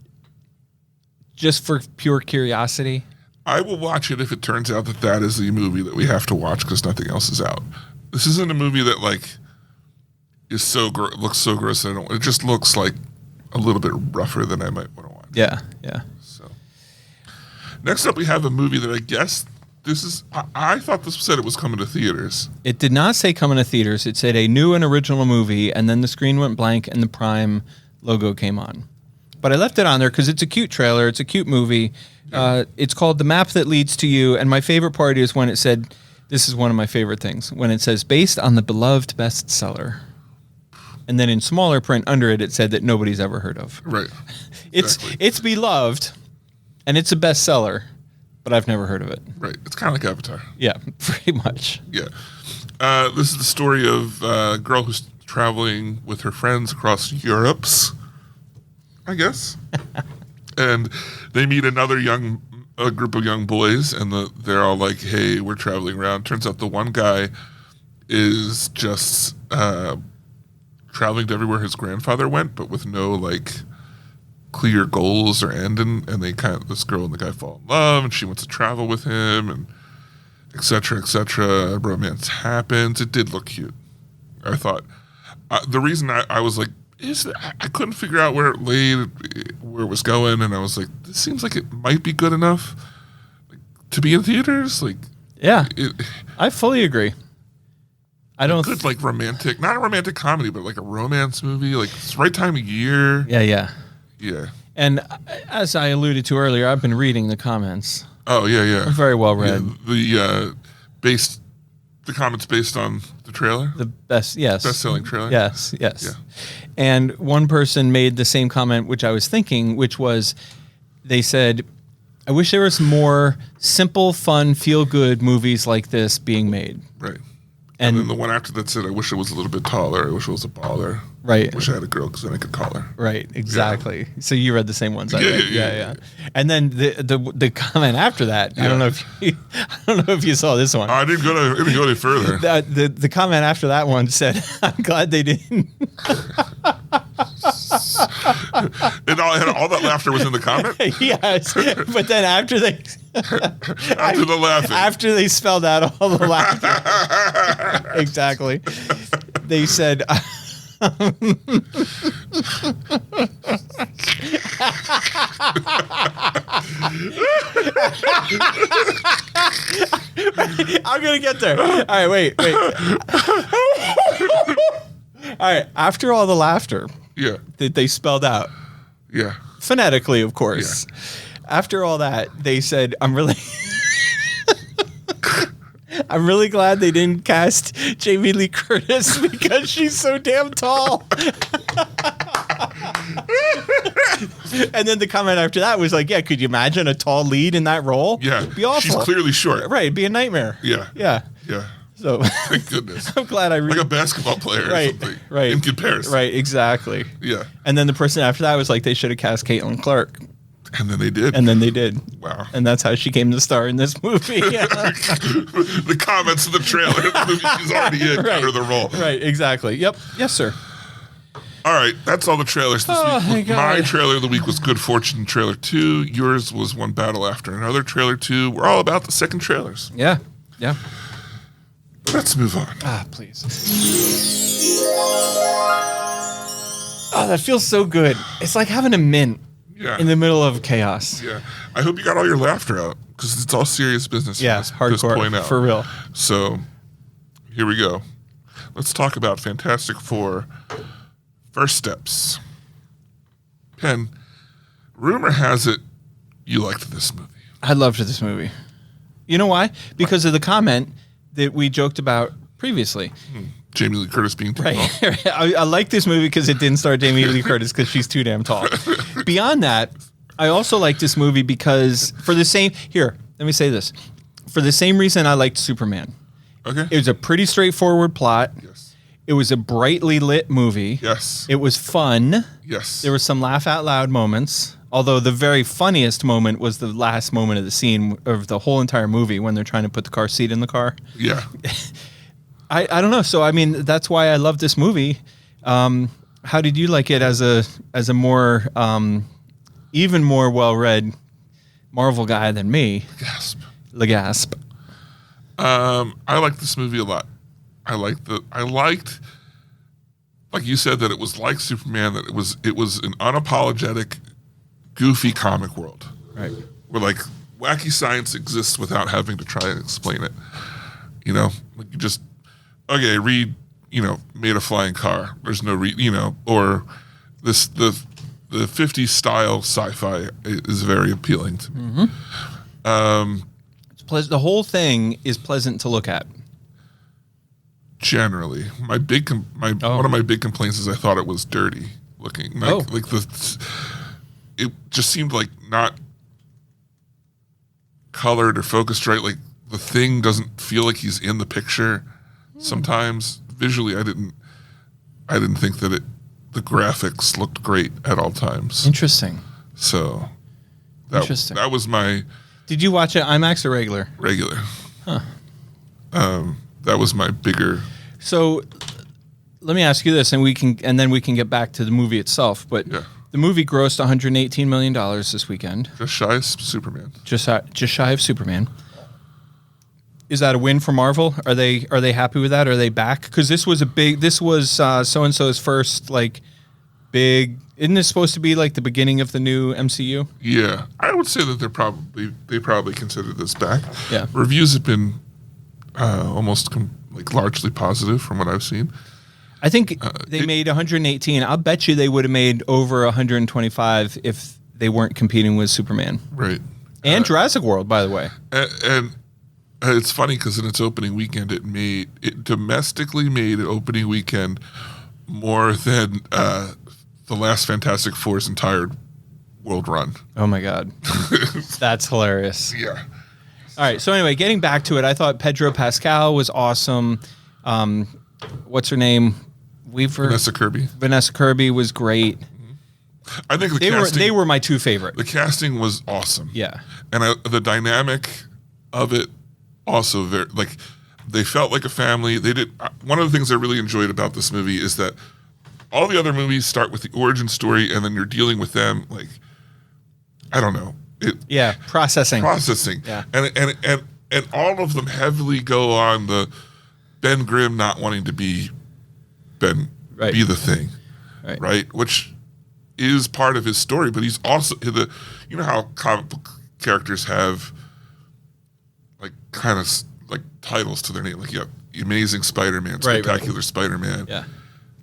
just for pure curiosity. I will watch it if it turns out that is the movie that we have to watch because nothing else is out. This isn't a movie that, like, is looks so gross. It just looks like a little bit rougher than I might want to watch. Yeah. So, next up, we have a movie that I guess this is. I thought this said it was coming to theaters. It did not say coming to theaters. It said a new and original movie, and then the screen went blank and the Prime logo came on. But I left it on there because it's a cute trailer. It's a cute movie. It's called The Map That Leads to You, and my favorite part is when it said, this is one of my favorite things, when it says, based on the beloved bestseller. And then in smaller print under it, it said that nobody's ever heard of. Right. It's beloved, and it's a bestseller, but I've never heard of it. Right. It's kind of like Avatar. Yeah, pretty much. Yeah. This is the story of a girl who's traveling with her friends across Europe's, I guess. And they meet another a group of young boys, and they're all like, hey, we're traveling around. Turns out the one guy is just traveling to everywhere his grandfather went, but with no, like, clear goals or end. And this girl and the guy fall in love, and she wants to travel with him, and et cetera, et cetera. Romance happens. It did look cute. I thought. The reason I was like, I couldn't figure out where it was going, and I was like, this seems like it might be good enough to be in theaters. Like, yeah, I fully agree. I don't good like romantic, not a romantic comedy, but like a romance movie. Like, it's the right time of year. Yeah. And as I alluded to earlier, I've been reading the comments. Oh yeah. Very well read. Yeah, the comments based on the trailer. The best-selling trailer. Yes. Yeah. And one person made the same comment, which I was thinking, which was, they said, I wish there was more simple, fun, feel-good movies like this being made. Right. And then the one after that said, I wish it was a little bit taller. I wish it was a baller. Right. I wish I had a girl because then I could call her. Right. Exactly. Yeah. So you read the same ones I read. Yeah. And then the comment after that, I don't know if you saw this one. I didn't go any further. The comment after that one said, I'm glad they didn't. And all that laughter was in the comment? Yes, but then after they After the laughing. after they spelled out all the laughter, exactly, they said. I'm gonna get there. All right, wait. All right, after all the laughter Yeah. that they spelled out Yeah. phonetically, of course. After all that, they said, "I'm really." I'm really glad they didn't cast Jamie Lee Curtis because she's so damn tall. And then the comment after that was like, yeah, could you imagine a tall lead in that role? Yeah. It'd be awful. She's clearly short. Right, it'd be a nightmare. Yeah. Yeah. Yeah. So Thank goodness. I'm glad I Like a basketball player or Right, something. right. In comparison. Right, exactly. Yeah. And then the person after that was like, they should have cast Caitlin Clark. And then they did. And then they did. Wow. And that's how she came to star in this movie. Yeah. The comments of the trailer, the movie she's already in, Right. under the role. Right, exactly. Yep. Yes, sir. All right, that's all the trailers this Oh, week. thank God. My trailer of the week was Good Fortune Trailer 2. Yours was One Battle After Another Trailer 2. We're all about the second trailers. Yeah. Yeah. Let's move on. Ah, please. Oh, that feels so good. It's like having a mint Yeah. in the middle of chaos. Yeah. I hope you got all your laughter out because it's all serious business Yeah, from this point hardcore, out. for real. So here we go. Let's talk about Fantastic Four First Steps. Pen, rumor has it you liked this movie. I loved this movie. You know why? Because of the comment that we joked about previously. Jamie Lee Curtis being too tall. Right. I like this movie because it didn't star Jamie Lee Curtis because she's too damn tall. Beyond that, I also like this movie because for the same here, let me say this. For the same reason I liked Superman. Okay. It was a pretty straightforward plot. Yes. It was a brightly lit movie. Yes. It was fun. Yes. There were some laugh out loud moments. Although the very funniest moment was the last moment of the scene of the whole entire movie when they're trying to put the car seat in the car. Yeah. I don't know. So I mean, that's why I love this movie. How did you like it as a more even more well read Marvel guy than me? Gasp. Legasp. I liked this movie a lot. I liked, like you said, that it was like Superman, that it was an unapologetic, goofy comic world. Right. Where like wacky science exists without having to try and explain it. You know, like you just, okay, Reed, made a flying car. There's no or the 50s style sci-fi is very appealing to me. It's the whole thing is pleasant to look at. Generally, one of my big complaints is I thought it was dirty looking. It just seemed like not colored or focused right. Like the Thing doesn't feel like he's in the picture. Sometimes visually, I didn't think that the graphics looked great at all times. Interesting. So Interesting. that was my Did you watch it IMAX or regular? regular. That was my bigger. So let me ask you this, and then we can get back to the movie itself. But Yeah. the movie grossed $118 million this weekend, Just shy of Superman. just shy of Superman. Is that a win for Marvel? Are they happy with that? Are they back? Because this was so and so's first big. Isn't this supposed to be like the beginning of the new MCU? Yeah, I would say that they probably consider this back. Yeah. Reviews have been almost largely positive from what I've seen. I think they made 118. I'll bet you they would have made over 125 if they weren't competing with Superman Right. and Jurassic World, by the way. And it's funny because in its opening weekend, it domestically made an opening weekend more than the last Fantastic Four's entire world run. Oh my God, that's hilarious. Yeah. All right. So anyway, getting back to it, I thought Pedro Pascal was awesome. What's her name? Vanessa Kirby was great. I think They were my two favorite. The casting was awesome. Yeah. And the dynamic of it also very they felt like a family. They did one of the things I really enjoyed about this movie is that all the other movies start with the origin story, and then you're dealing with them like, I don't know, processing. Yeah, and all of them heavily go on the Ben Grimm not wanting to be be the Thing, right? Which is part of his story, but he's also you know how comic book characters have like kind of like titles to their name, like Amazing Spider-Man, Spectacular Spider-Man. Yeah.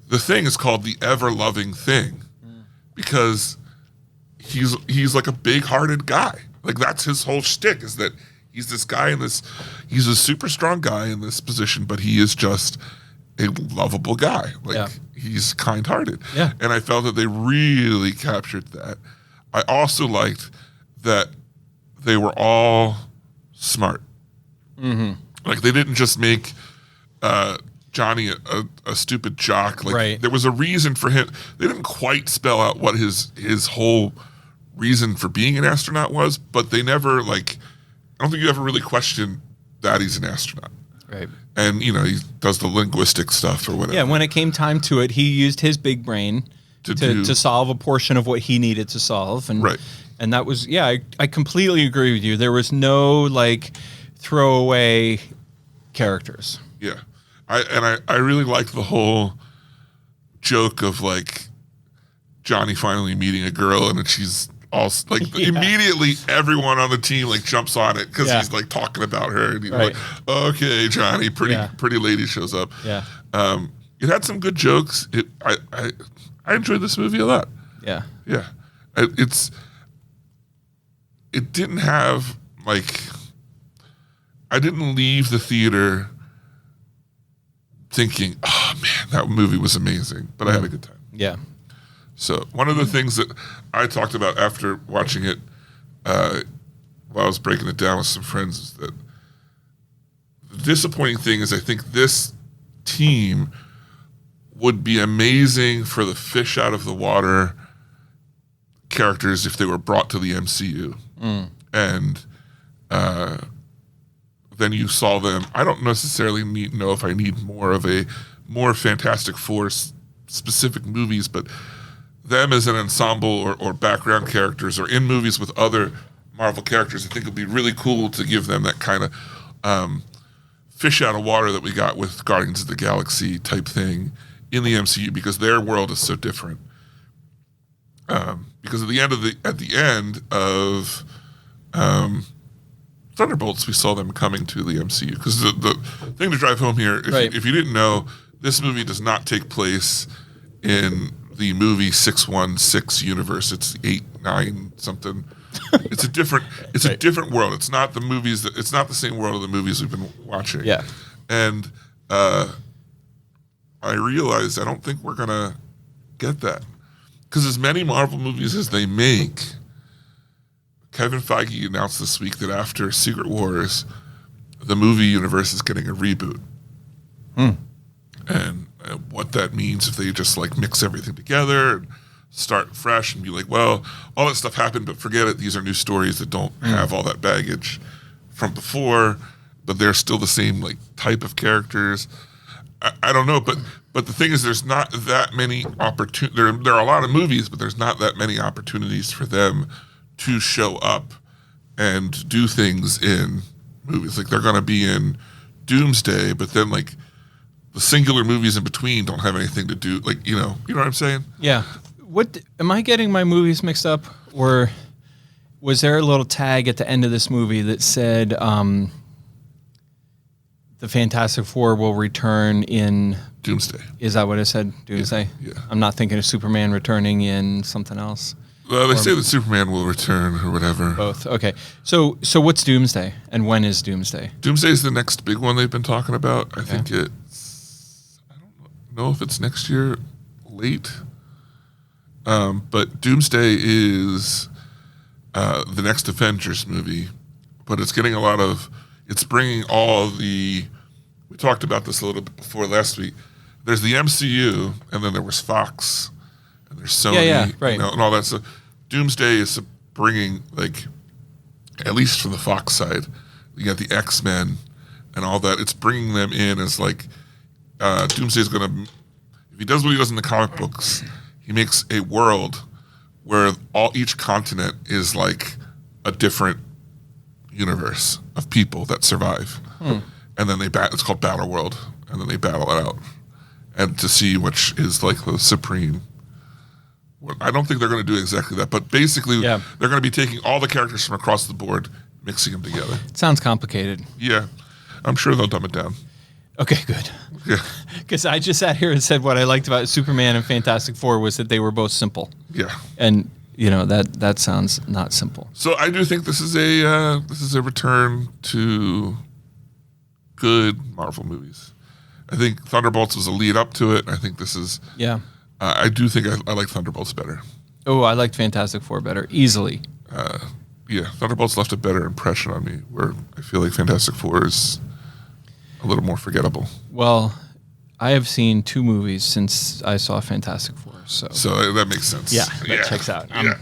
The Thing is called the Ever-Loving Thing because he's like a big-hearted guy. Like that's his whole shtick, is that he's this guy he's a super strong guy in this position, but he is just a lovable guy. Like he's kind-hearted. Yeah. And I felt that they really captured that. I also liked that they were all smart. Mm-hmm. Like they didn't just make Johnny a stupid jock. Like there was a reason for him. They didn't quite spell out what his whole reason for being an astronaut was, but they never I don't think you ever really question that he's an astronaut. Right. And he does the linguistic stuff or whatever. Yeah, when it came time to it, he used his big brain to solve a portion of what he needed to solve. And and that was I completely agree with you. There was no throwaway characters. Yeah. I really liked the whole joke of Johnny finally meeting a girl, and then she's all immediately everyone on the team jumps on it because he's talking about her, and he's okay, Johnny, pretty lady shows up. Yeah. It had some good jokes. I enjoyed this movie a lot. Yeah. Yeah. It didn't have I didn't leave the theater thinking, oh man, that movie was amazing, but I had a good time. Yeah. So one of the things that I talked about after watching it, while I was breaking it down with some friends, is that the disappointing thing is I think this team would be amazing for the fish out of the water characters if they were brought to the MCU. And then you saw them. I don't necessarily know if I need more Fantastic Four specific movies, but them as an ensemble or background characters or in movies with other Marvel characters, I think it would be really cool to give them that kind of fish out of water that we got with Guardians of the Galaxy type thing in the MCU, because their world is so different. Because at the end of Thunderbolts, we saw them coming to the MCU. Because the thing to drive home here, if you didn't know, this movie does not take place in the movie 616 universe. It's 8-9 something. It's a different world. It's not the movies it's not the same world of the movies we've been watching. Yeah. And I realized I don't think we're gonna get that. Because as many Marvel movies as they make, Kevin Feige announced this week that after Secret Wars, the movie universe is getting a reboot. And what that means if they just mix everything together and start fresh and be well, all that stuff happened, but forget it. These are new stories that don't have all that baggage from before, but they're still the same type of characters. I don't know, but the thing is, there's not that many opportunities. There are a lot of movies, but there's not that many opportunities for them to show up and do things in movies. They're going to be in Doomsday, but then the singular movies in between don't have anything to do. You know what I'm saying? Yeah. What am I getting my movies mixed up, or was there a little tag at the end of this movie that said the Fantastic Four will return in Doomsday? Is that what it said? Doomsday? Yeah. I'm not thinking of Superman returning in something else. Well, they say that Superman will return or whatever. Both. Okay. So what's Doomsday, and when is Doomsday? Doomsday is the next big one they've been talking about. I think it's, I don't know if it's next year, late. But Doomsday is the next Avengers movie, but it's getting it's bringing all we talked about this a little bit before last week. There's the MCU, and then there was Fox, and there's Sony, and all that stuff. Doomsday is bringing, at least from the Fox side, you got the X-Men and all that. It's bringing them in as Doomsday is going to, if he does what he does in the comic books, he makes a world where each continent is like a different universe of people that survive. And then it's called Battle World, and then they battle it out. And to see which is like the supreme. I don't think they're going to do exactly that, but basically they're going to be taking all the characters from across the board, mixing them together. It sounds complicated. Yeah. I'm sure they'll dumb it down. Okay, good. Yeah. Because I just sat here and said what I liked about Superman and Fantastic Four was that they were both simple. Yeah. And that sounds not simple. So I do think this is a return to good Marvel movies. I think Thunderbolts was a lead up to it. I think this is. Yeah. I do think I like Thunderbolts better. Oh, I liked Fantastic Four better, easily. Yeah, Thunderbolts left a better impression on me, where I feel like Fantastic Four is a little more forgettable. Well, I have seen 2 movies since I saw Fantastic Four, so that makes sense. yeah, that checks out. Yeah.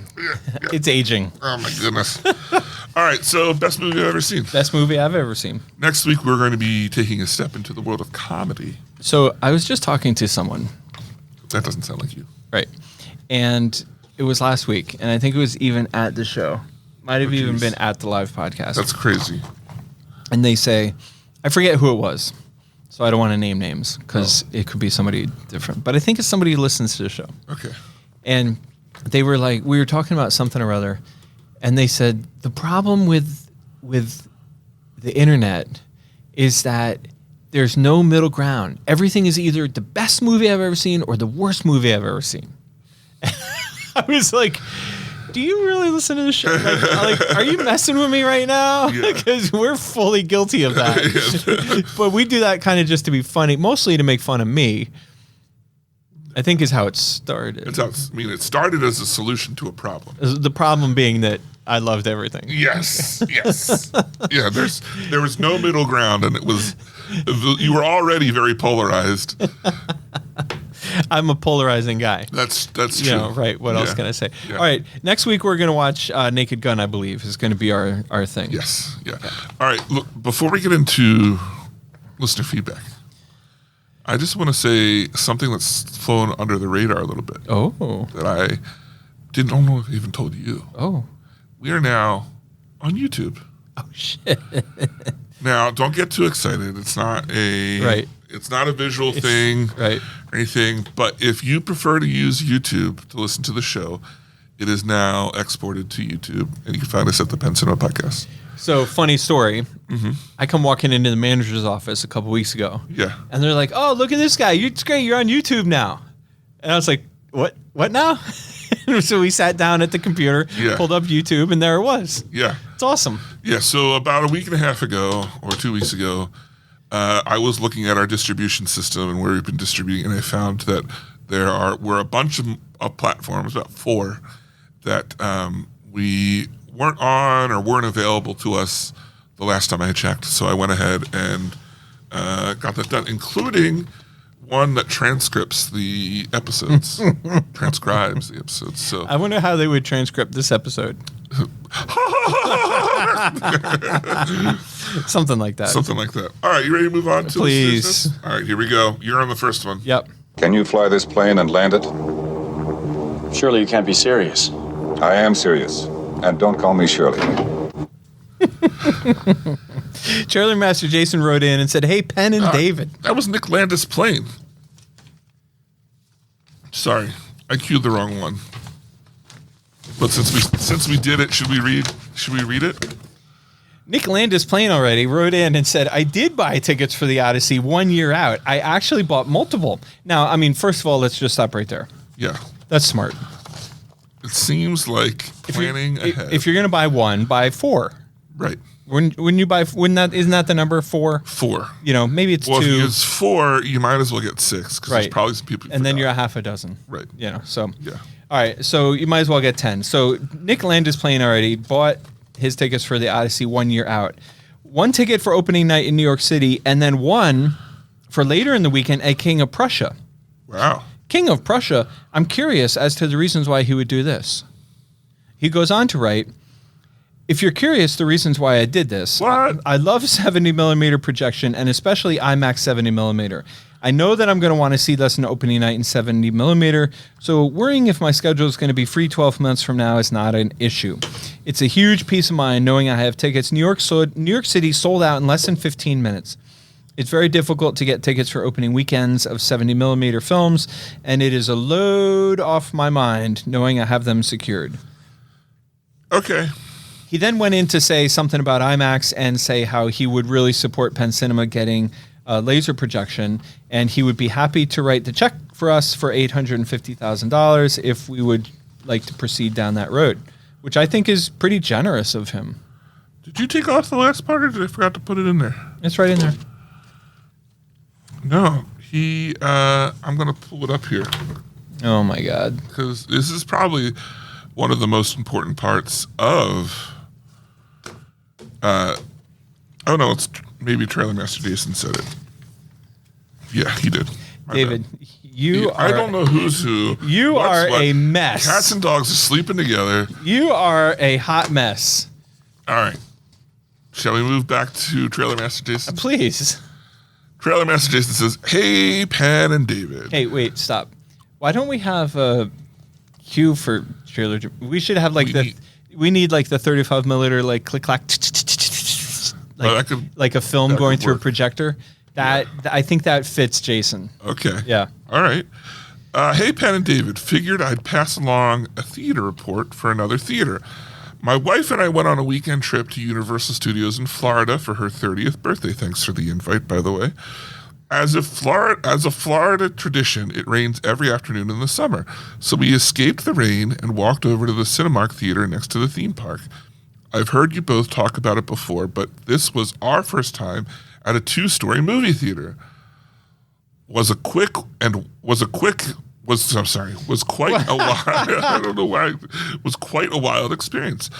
It's aging. Oh my goodness. All right, so best movie I've ever seen. Best movie I've ever seen. Next week we're going to be taking a step into the world of comedy. So I was just talking to someone. That doesn't sound like you. Right. And it was last week, and I think it was even at the show. Might have even been at the live podcast. That's crazy. And they say, I forget who it was, so I don't want to name names because it could be somebody different. But I think it's somebody who listens to the show. Okay. And they were like, we were talking about something or other, and they said, the problem with the internet is that there's no middle ground. Everything is either the best movie I've ever seen or the worst movie I've ever seen. I was like, do you really listen to the show? Like, are you messing with me right now? Because we're fully guilty of that. But we do that kind of just to be funny, mostly to make fun of me. I think is how it started. It started as a solution to a problem. The problem being that I loved everything. Yes. Yeah, there was no middle ground, and you were already very polarized. I'm a polarizing guy. That's true. Right. What else can I say? Yeah. All right. Next week we're going to watch Naked Gun, I believe, is going to be our thing. Yes. Yeah. All right. Look, before we get into listener feedback, I just want to say something that's flown under the radar a little bit. Oh. That I didn't know if I even told you. Oh. We are now on YouTube. Oh shit. Now, don't get too excited. It's not a It's not a visual thing or anything. But if you prefer to use YouTube to listen to the show, it is now exported to YouTube, and you can find us at the Penn Cinema Podcast. So, funny story. Mm-hmm. I come walking into the manager's office a couple weeks ago. Yeah. And they're like, "Oh, look at this guy. It's great. You're on YouTube now." And I was like, "What? What now?" So we sat down at the computer, pulled up YouTube, and there it was. Yeah. It's awesome. Yeah. So about a week and a half ago, or 2 weeks ago, I was looking at our distribution system and where we've been distributing, and I found that we're a bunch of platforms, about 4, that we weren't on or weren't available to us the last time I had checked. So I went ahead and got that done, including one that transcribes the episodes, transcribes the episodes. So I wonder how they would transcript this episode. Something like that. Something like that. All right, you ready to move on to Please. This? All right, here we go. You're on the first one. Yep. Can you fly this plane and land it? Surely you can't be serious. I am serious. And don't call me Shirley. Charlie Master Jason wrote in and said, "Hey, Penn and David." That was Nick Landis' plane. Sorry, I queued the wrong one. But since we did it, should we read it? Nick Landis plane already wrote in and said, "I did buy tickets for the Odyssey 1 year out. I actually bought multiple." Now, I mean, first of all, let's just stop right there. Yeah. That's smart. It seems like planning ahead. If you're going to buy one, buy 4. Right. When you buy, isn't that the number 4? 4. You know, maybe it's 2. Well, if you use 4, you might as well get 6 because there's probably some people. And then you're a half a dozen. Right. You know. So. Yeah. All right. So you might as well get 10. So Nick Landis plane already bought his tickets for the Odyssey 1 year out. 1 ticket for opening night in New York City, and then 1 for later in the weekend at King of Prussia. Wow. King of Prussia. I'm curious as to the reasons why he would do this. He goes on to write, "If you're curious the reasons why I did this, what? I love 70mm projection and especially IMAX 70mm. I know that I'm going to want to see this in opening night in 70 millimeter, so worrying if my schedule is going to be free 12 months from now is not an issue. It's a huge peace of mind knowing I have tickets. New York City sold out in less than 15 minutes. It's very difficult to get tickets for opening weekends of 70 millimeter films, and it is a load off my mind knowing I have them secured. Okay. He then went in to say something about IMAX and say how he would really support Penn Cinema getting laser projection, and he would be happy to write the check for us for $850,000 if we would like to proceed down that road, which I think is pretty generous of him. Did you take off the last part, or did I forgot to put it in there? It's right in there. No, I'm going to pull it up here. Oh my God. Because this is probably one of the most important parts of, oh no, it's maybe Trailer Master Jason said it. Yeah, he did. My David, bad. you are... I don't know who's who. You are a mess. Cats and dogs are sleeping together. You are a hot mess. All right. Shall we move back to Trailer Master Jason? Please. Trailer Master Jason says, "Hey, Pan and David." Hey, wait, stop. Why don't we have a cue for trailer? We should have like we need like the 35 milliliter like click clack like a film going through a projector. I think that fits Jason. Okay. Yeah. All right. Hey, Pan and David. Figured I'd pass along a theater report for another theater. My wife and I went on a weekend trip to Universal Studios in Florida for her 30th birthday. Thanks for the invite, by the way. As a Florida tradition, it rains every afternoon in the summer. So we escaped the rain and walked over to the Cinemark Theater next to the theme park. I've heard you both talk about it before, but this was our first time at a 2-story movie theater. Was quite a wild experience.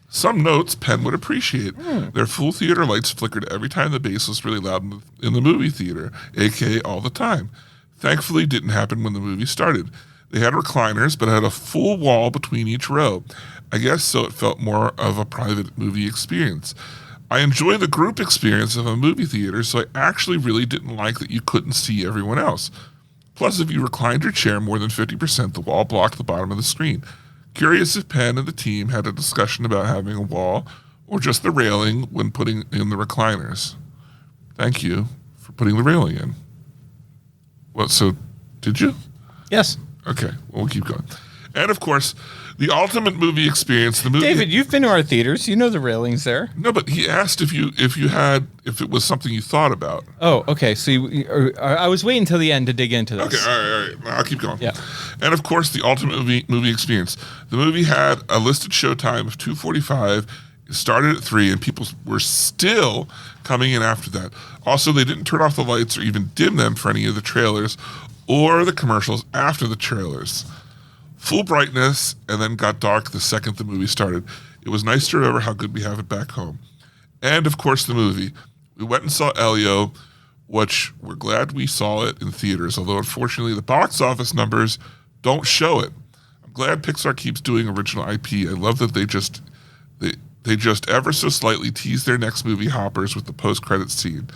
Some notes Penn would appreciate. Their full theater lights flickered every time the bass was really loud in the movie theater, aka all the time. Thankfully, didn't happen when the movie started. They had recliners, but had a full wall between each row. I guess so it felt more of a private movie experience. I enjoy the group experience of a movie theater, so I actually really didn't like that you couldn't see everyone else. Plus, if you reclined your chair more than 50%, the wall blocked the bottom of the screen. Curious if Penn and the team had a discussion about having a wall or just the railing when putting in the recliners. Thank you for putting the railing in. What, so did you? Yes. Okay, well, we'll keep going. And of course, the ultimate movie experience. The movie. David, you've been to our theaters. You know the railings there. No, but he asked if it was something you thought about. Oh, okay. So I was waiting until the end to dig into this. Okay, all right. I'll keep going. Yeah. And of course, the ultimate movie experience. The movie had a listed showtime of 2:45. It started at 3, and people were still coming in after that. Also, they didn't turn off the lights or even dim them for any of the trailers or the commercials after the trailers. Full brightness, and then got dark the second the movie started. It was nice to remember how good we have it back home. And of course, the movie. We went and saw Elio, which we're glad we saw it in theaters, although unfortunately the box office numbers don't show it. I'm glad Pixar keeps doing original IP. I love that they just ever so slightly tease their next movie hoppers with the post-credits scene.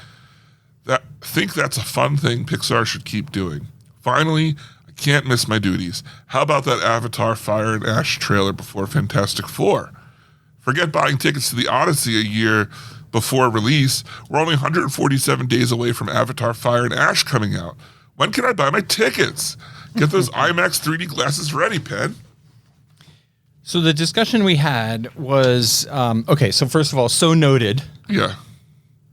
Think that's a fun thing Pixar should keep doing. Finally, can't miss my duties. How about that Avatar Fire and Ash trailer before Fantastic Four? Forget buying tickets to the Odyssey a year before release. We're only 147 days away from Avatar Fire and Ash coming out. When can I buy my tickets? Get those IMAX 3D glasses ready, Penn. So the discussion we had was, okay, so first of all, so noted. Yeah.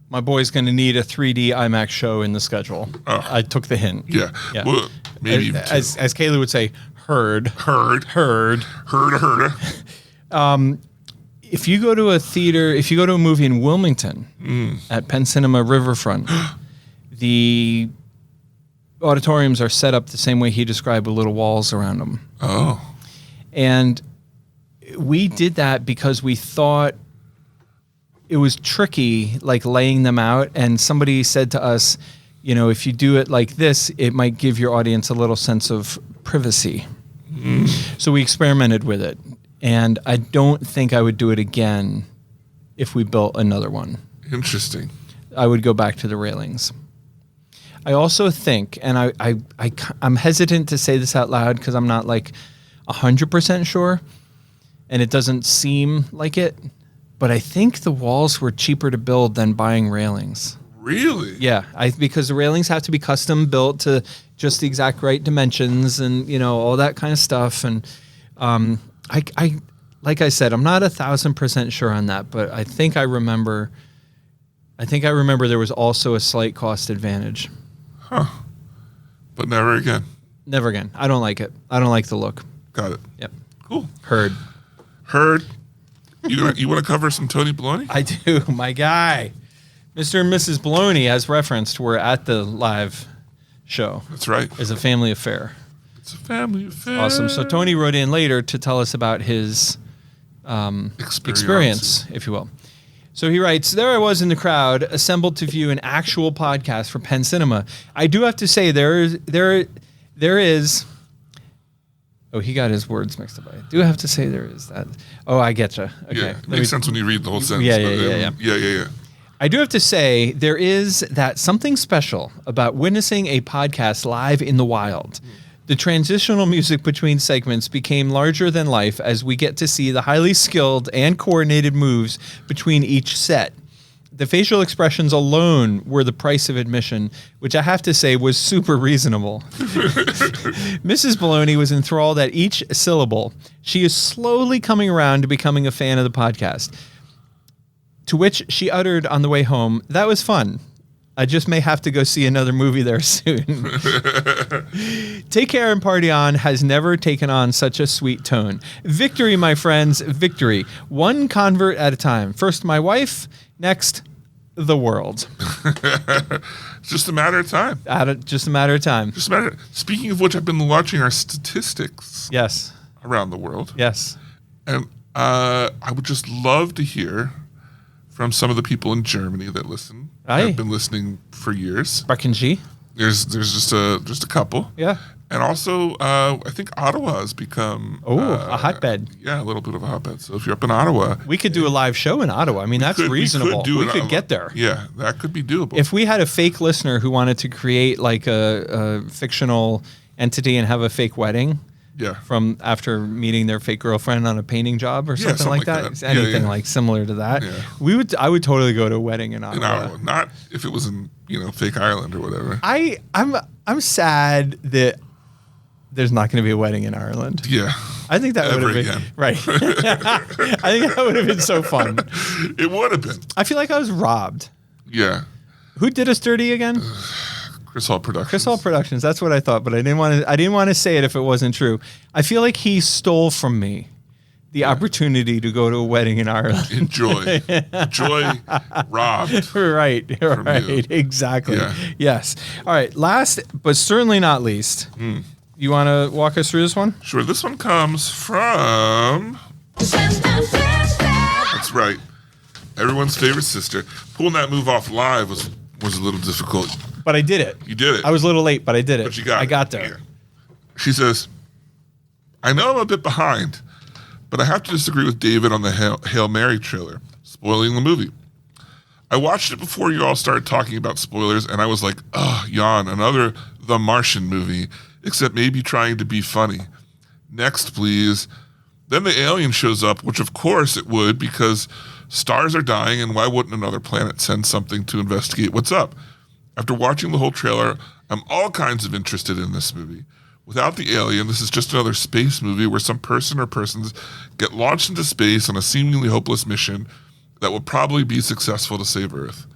My boy's going to need a 3D IMAX show in the schedule. Oh. I took the hint. Yeah. Well, maybe even two. As Kaylee would say, heard. If you go to a theater, if you go to a movie in Wilmington at Penn Cinema Riverfront, the auditoriums are set up the same way he described with little walls around them. Oh. And we did that because we thought it was tricky, like laying them out. And somebody said to us, you know, if you do it like this, it might give your audience a little sense of privacy. So we experimented with it. And I don't think I would do it again if we built another one. Interesting. I would go back to the railings. I also think, and I'm hesitant to say this out loud because I'm not like 100% sure, and it doesn't seem like it, but I think the walls were cheaper to build than buying railings. Really? Yeah, because the railings have to be custom built to just the exact right dimensions and, you know, all that kind of stuff. And I like I said, I'm not 1,000% sure on that, but I think I remember there was also a slight cost advantage. Huh. But never again. Never again. I don't like it. I don't like the look. Got it. Yep. Cool. Heard. You want to cover some Tony Baloney? I do. My guy. Mr. and Mrs. Baloney, as referenced, were at the live show. That's right. It's a family affair. It's a family affair. Awesome. So Tony wrote in later to tell us about his experience, if you will. So he writes, there I was in the crowd, assembled to view an actual podcast for Penn Cinema. I do have to say there is. Oh, he got his words mixed up. I do have to say there is that. Oh, I getcha. Okay. Yeah, it makes sense when you read the whole sentence. Yeah. I do have to say there is that something special about witnessing a podcast live in the wild. The transitional music between segments became larger than life as we get to see the highly skilled and coordinated moves between each set. The facial expressions alone were the price of admission, which I have to say was super reasonable. Mrs. Baloney was enthralled at each syllable. She is slowly coming around to becoming a fan of the podcast. To which she uttered on the way home, "That was fun. I just may have to go see another movie there soon." Take Care and Party On has never taken on such a sweet tone. Victory, my friends, victory. One convert at a time. First my wife, next the world. It's just a matter of time. Just a matter of time. Speaking of which, I've been watching our statistics. Yes. Around the world. Yes. And I would just love to hear from some of the people in Germany that listen. I've been listening for years. Breckenji. There's just a couple. Yeah. And also, I think Ottawa has become a hotbed. Yeah, a little bit of a hotbed. So if you're up in Ottawa, we could do a live show in Ottawa. I mean, that's reasonable. We could get there. Yeah, that could be doable. If we had a fake listener who wanted to create like a fictional entity and have a fake wedding. Yeah. From after meeting their fake girlfriend on a painting job or something like that. Anything like similar to that. Yeah. I would totally go to a wedding in Ottawa. Not if it was in, fake Ireland or whatever. I'm sad that there's not going to be a wedding in Ireland. Yeah. I think that would have been right. I think that would have been so fun. It would have been. I feel like I was robbed. Yeah. Who did us dirty again? Chris Hall Productions. Chris Hall Productions. That's what I thought, but I didn't want to say it if it wasn't true. I feel like he stole from me the opportunity to go to a wedding in Ireland. Enjoy, robbed. Right. Exactly. Yeah. Yes. All right. Last, but certainly not least. You want to walk us through this one? Sure. This one comes from. That's right. Everyone's favorite sister. Pulling that move off live was a little difficult. But I did it. You did it. I was a little late, but I did it. But you got it. I got there. Yeah. She says, I know I'm a bit behind, but I have to disagree with David on the Hail Mary trailer, spoiling the movie. I watched it before you all started talking about spoilers, and I was like, yawn, another The Martian movie, except maybe trying to be funny. Next, please. Then the alien shows up, which of course it would, because stars are dying, and why wouldn't another planet send something to investigate what's up? After watching the whole trailer, I'm all kinds of interested in this movie. Without the alien, this is just another space movie where some person or persons get launched into space on a seemingly hopeless mission that will probably be successful to save Earth.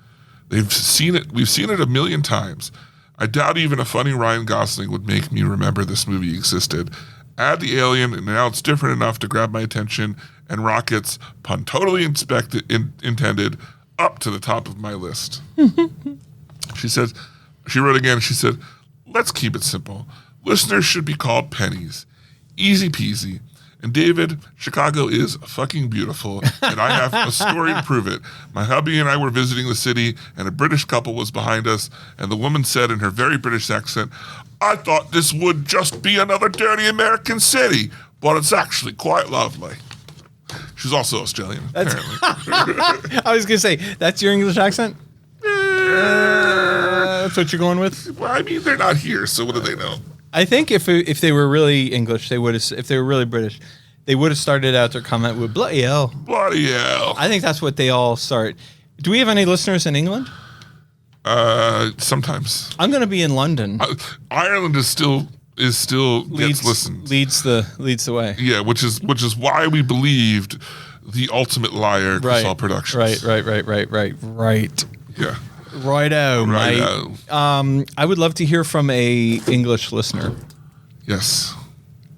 We've seen it 1 million times. I doubt even a funny Ryan Gosling would make me remember this movie existed. Add the alien, and now it's different enough to grab my attention, and rockets, pun totally intended, up to the top of my list. She wrote again, she said, let's keep it simple. Listeners should be called pennies. Easy peasy. And David, Chicago is fucking beautiful, and I have a story to prove it. My hubby and I were visiting the city, and a British couple was behind us, and the woman said in her very British accent, I thought this would just be another dirty American city, but it's actually quite lovely. She's also Australian, apparently. I was going to say, that's your English accent? That's what you're going with? Well, I mean, they're not here, so what do they know? I think if they were really English, they would have. If they were really British, they would have started out their comment with "bloody hell." Bloody hell. I think that's what they all start. Do we have any listeners in England? Sometimes. I'm going to be in London. Ireland is still gets listened. Leads the way. Yeah, which is why we believed the ultimate liar, Crystal Productions. Right. Yeah. Righto, mate. Righto. I would love to hear from a English listener Yes.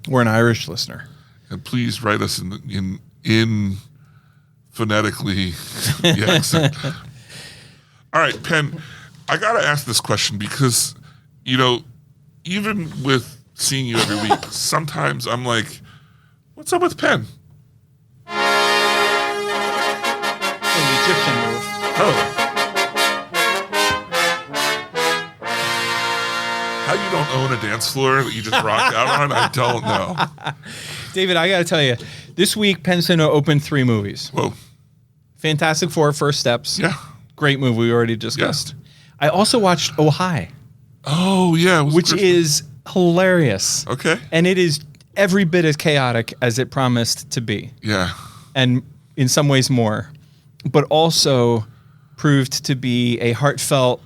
or an Irish listener. And please write us in phonetically the accent. All right, Penn, I got to ask this question because, even with seeing you every week, sometimes I'm like, what's up with Penn? The Egyptian move. Oh. How you don't own a dance floor that you just rock out on, I don't know. David, I got to tell you, this week Penn Cinema opened 3 movies. Whoa. Fantastic Four, First Steps. Yeah. Great movie we already discussed. Yeah. I also watched Oh Hi. Oh, yeah. Which is hilarious. Okay. And it is every bit as chaotic as it promised to be. Yeah. And in some ways more. But also proved to be a heartfelt,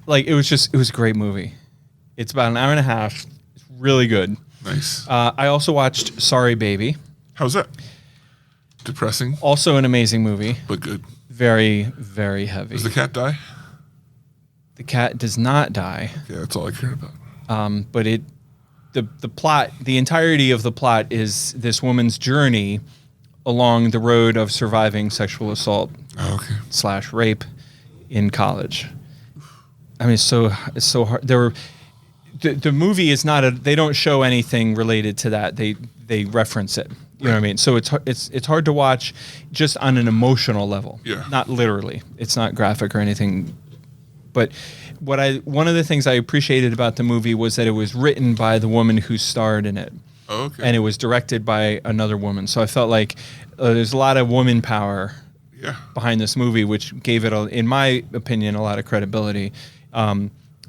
it was a great movie. It's about an hour and a half. It's really good. Nice. I also watched Sorry Baby. How's that? Depressing. Also an amazing movie. But good. Very, very heavy. Does the cat die? The cat does not die. Yeah, that's all I care about. But the plot, the entirety of the plot is this woman's journey along the road of surviving sexual assault / rape in college. I mean, it's so hard. The movie is not they don't show anything related to that. They reference it. You know what I mean? So it's hard to watch just on an emotional level. Yeah. Not literally. It's not graphic or anything. But one of the things I appreciated about the movie was that it was written by the woman who starred in it. Oh, okay. And it was directed by another woman. So I felt like there's a lot of woman power behind this movie, which gave it, in my opinion, a lot of credibility.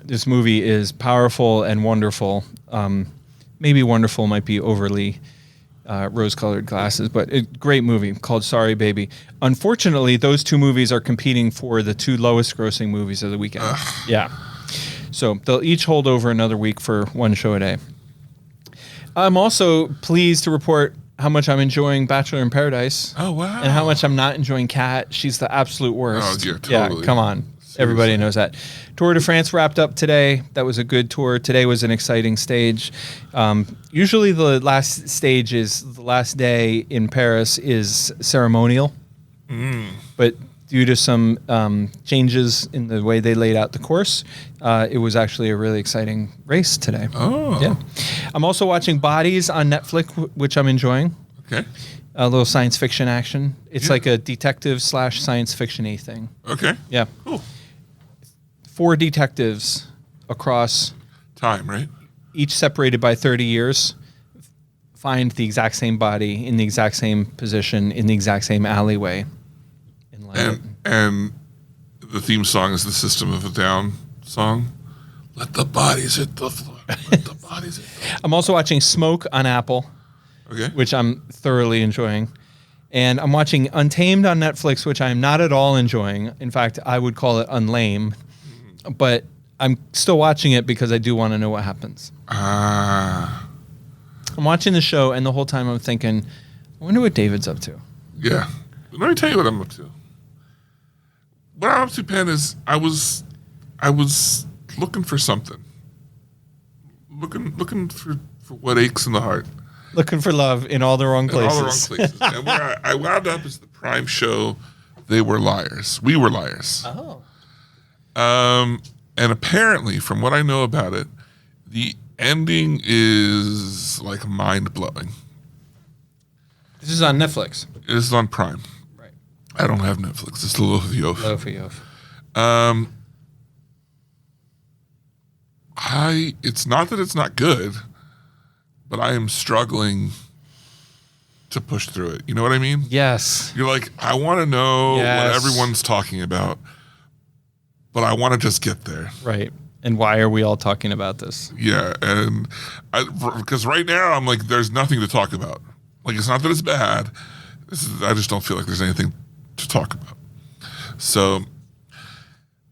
This movie is powerful and wonderful. Maybe wonderful might be overly rose-colored glasses, but a great movie called Sorry Baby. Unfortunately, those 2 movies are competing for the 2 lowest-grossing movies of the weekend. Yeah. So they'll each hold over another week for 1 show a day. I'm also pleased to report how much I'm enjoying Bachelor in Paradise. Oh, wow. And how much I'm not enjoying Kat. She's the absolute worst. Oh, yeah, totally. Yeah, come on. Seriously. Everybody knows that. Tour de France wrapped up today. That was a good tour. Today was an exciting stage. Usually the last stage is the last day in Paris is ceremonial. But due to some changes in the way they laid out the course, it was actually a really exciting race today. Oh. Yeah. I'm also watching Bodies on Netflix, which I'm enjoying. Okay. A little science fiction action. It's like a detective / science fiction-y thing. Okay. Yeah. Cool. 4 detectives across time, right? Each separated by 30 years, find the exact same body in the exact same position in the exact same alleyway. In London. And the theme song is the System of a Down song. Let the bodies hit the floor. Let the bodies hit the floor. I'm also watching Smoke on Apple, which I'm thoroughly enjoying. And I'm watching Untamed on Netflix, which I'm not at all enjoying. In fact, I would call it unlame. But I'm still watching it because I do want to know what happens. I'm watching the show, and the whole time I'm thinking, I wonder what David's up to. Yeah. Let me tell you what I'm up to. What I'm up to, Penn, is I was looking for something. Looking for what aches in the heart. Looking for love in all the wrong places. In all the wrong places. And where I wound up is the Prime show, They Were Liars. We Were Liars. Oh. And apparently, from what I know about it, the ending is like mind-blowing. This is on Netflix. This is on Prime. Right. I don't have Netflix. It's the Loaf of Yof. Loaf of Yof. It's not that it's not good, but I am struggling to push through it. You know what I mean? Yes. You're like, I want to know Yes. what everyone's talking about, but I want to just get there. Right. And why are we all talking about this? Yeah, and because right now I'm like, there's nothing to talk about. Like, it's not that it's bad. I just don't feel like there's anything to talk about. So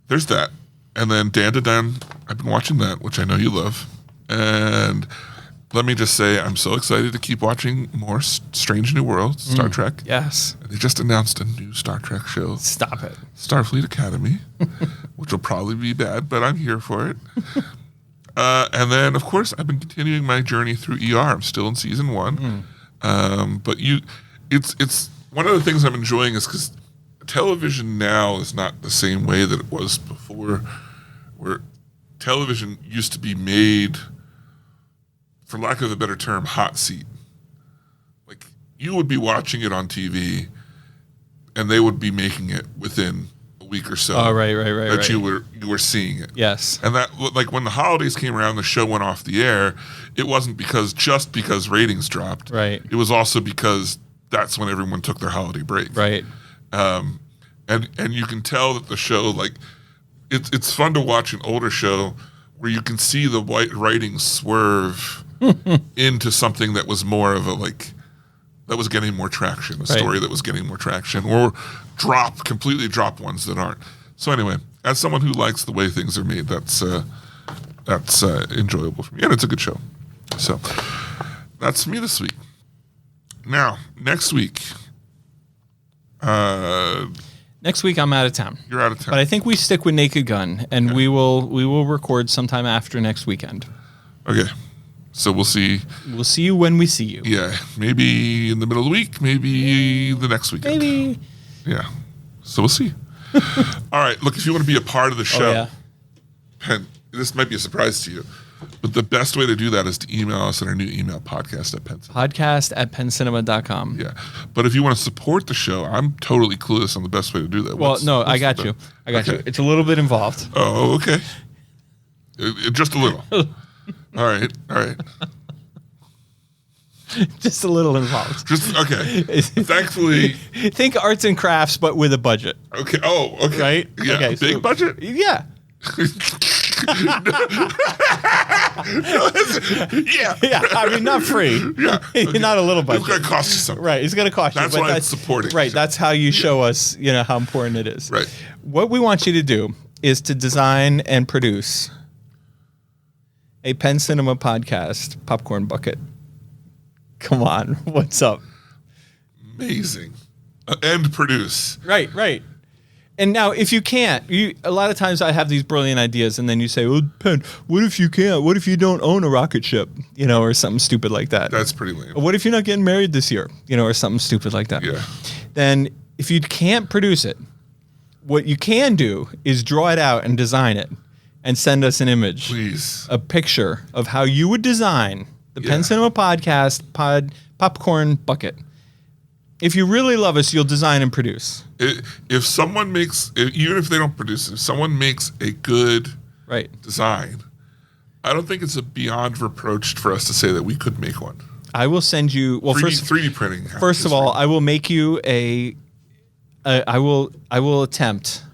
there's that. And then Dan to Dan, I've been watching that, which I know you love. And let me just say, I'm so excited to keep watching more Strange New Worlds, Star Trek. Yes. They just announced a new Star Trek show. Stop it. Starfleet Academy, which will probably be bad, but I'm here for it. And then, of course, I've been continuing my journey through ER. I'm still in season 1. But it's one of the things I'm enjoying is because television now is not the same way that it was before, where television used to be made, for lack of a better term, hot seat. Like, you would be watching it on TV, and they would be making it within a week or so. Oh, right. That you were seeing it. Yes. And that, like, when the holidays came around, the show went off the air. It wasn't just because ratings dropped. Right. It was also because that's when everyone took their holiday break. Right. And you can tell that the show, like, it's fun to watch an older show where you can see the writing swerve into something that was more of a, like, that was getting more traction, a story that was getting more traction, or completely drop ones that aren't. So anyway, as someone who likes the way things are made, that's enjoyable for me, and it's a good show. So that's me this week. Now, next week. Next week I'm out of town. You're out of town. But I think we stick with Naked Gun, and we will record sometime after next weekend. Okay. So we'll see. We'll see you when we see you. Yeah. Maybe in the middle of the week, maybe the next weekend. Maybe. Yeah. So we'll see. All right. Look, if you want to be a part of the show, and this might be a surprise to you, but the best way to do that is to email us at our new email, podcast@pencinema.com. Yeah. But if you want to support the show, I'm totally clueless on the best way to do that. Well, I got you. It's a little bit involved. Oh, okay. Just a little. All right. Just a little involved. Just okay. Thankfully, think arts and crafts, but with a budget. Okay. Oh, okay. Right? Yeah. Okay, Big budget. Yeah. Yeah. I mean, not free. Yeah. Okay. Not a little budget. It's going to cost you something. Right. It's going to cost That's you. why it's supporting. Right. That's how you show us, how important it is. Right. What we want you to do is to design and produce a Pen Cinema podcast popcorn bucket. Come on. What's up? Amazing. And produce. Right. And now, if you can't, a lot of times I have these brilliant ideas, and then you say, well, Penn, what if you can't? What if you don't own a rocket ship? Or something stupid like that. That's pretty lame. Or what if you're not getting married this year? Or something stupid like that. Yeah. Then, if you can't produce it, what you can do is draw it out and design it and send us an image. Please. A picture of how you would design the Pen Cinema podcast popcorn bucket. If you really love us, you'll design and produce. If someone makes, even if they don't produce it, if someone makes a good design, I don't think it's a beyond reproach for us to say that we could make one. I will send you. Well, 3D printing. First of all, I will make you I will attempt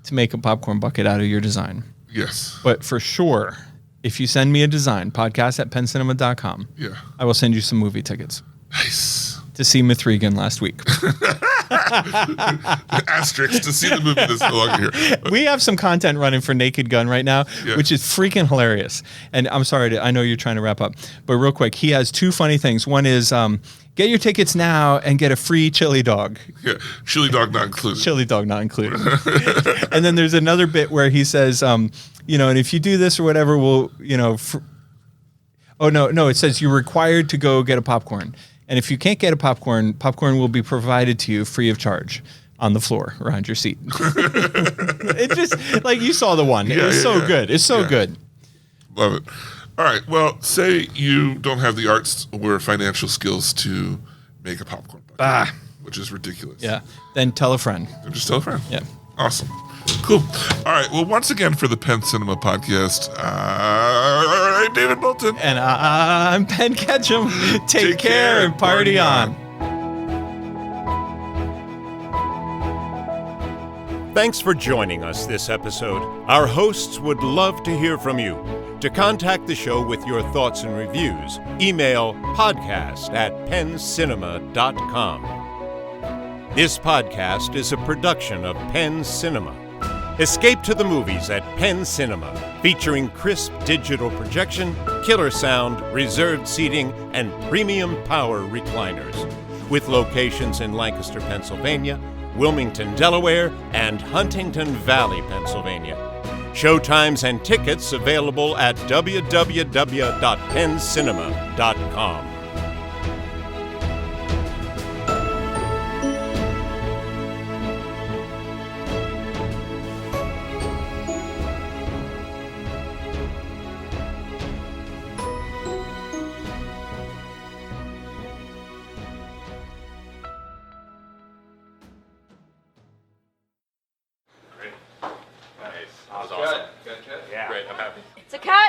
to make a popcorn bucket out of your design. Yes. But for sure, if you send me a design, podcast@pencinema.com, I will send you some movie tickets. Nice. To see Mithrigan last week. Asterisk to see the movie that's no longer here. We have some content running for Naked Gun right now, which is freaking hilarious. And I'm sorry, I know you're trying to wrap up, but real quick, he has two funny things. One is get your tickets now and get a free chili dog. Yeah, chili dog not included. Chili dog not included. And then there's another bit where he says, and if you do this or whatever, we'll, it says you're required to go get a popcorn. And if you can't get a popcorn will be provided to you free of charge on the floor around your seat. It just, like, you saw the one. It's so good. It's so good. Love it. All right. Well, say you don't have the arts or financial skills to make a popcorn bucket, which is ridiculous. Yeah. Then tell a friend. Just tell a friend. Yeah. Awesome. Cool. All right. Well, once again for the Pen Cinema Podcast, I'm David Bolton. And I'm Penn Ketchum. Take care and party on. Thanks for joining us this episode. Our hosts would love to hear from you. To contact the show with your thoughts and reviews, email podcast@penncinema.com. This podcast is a production of Penn Cinema. Escape to the movies at Penn Cinema, featuring crisp digital projection, killer sound, reserved seating, and premium power recliners. With locations in Lancaster, Pennsylvania, Wilmington, Delaware, and Huntington Valley, Pennsylvania. Showtimes and tickets available at www.penncinema.com. That was awesome. Great, I'm happy. It's a cut.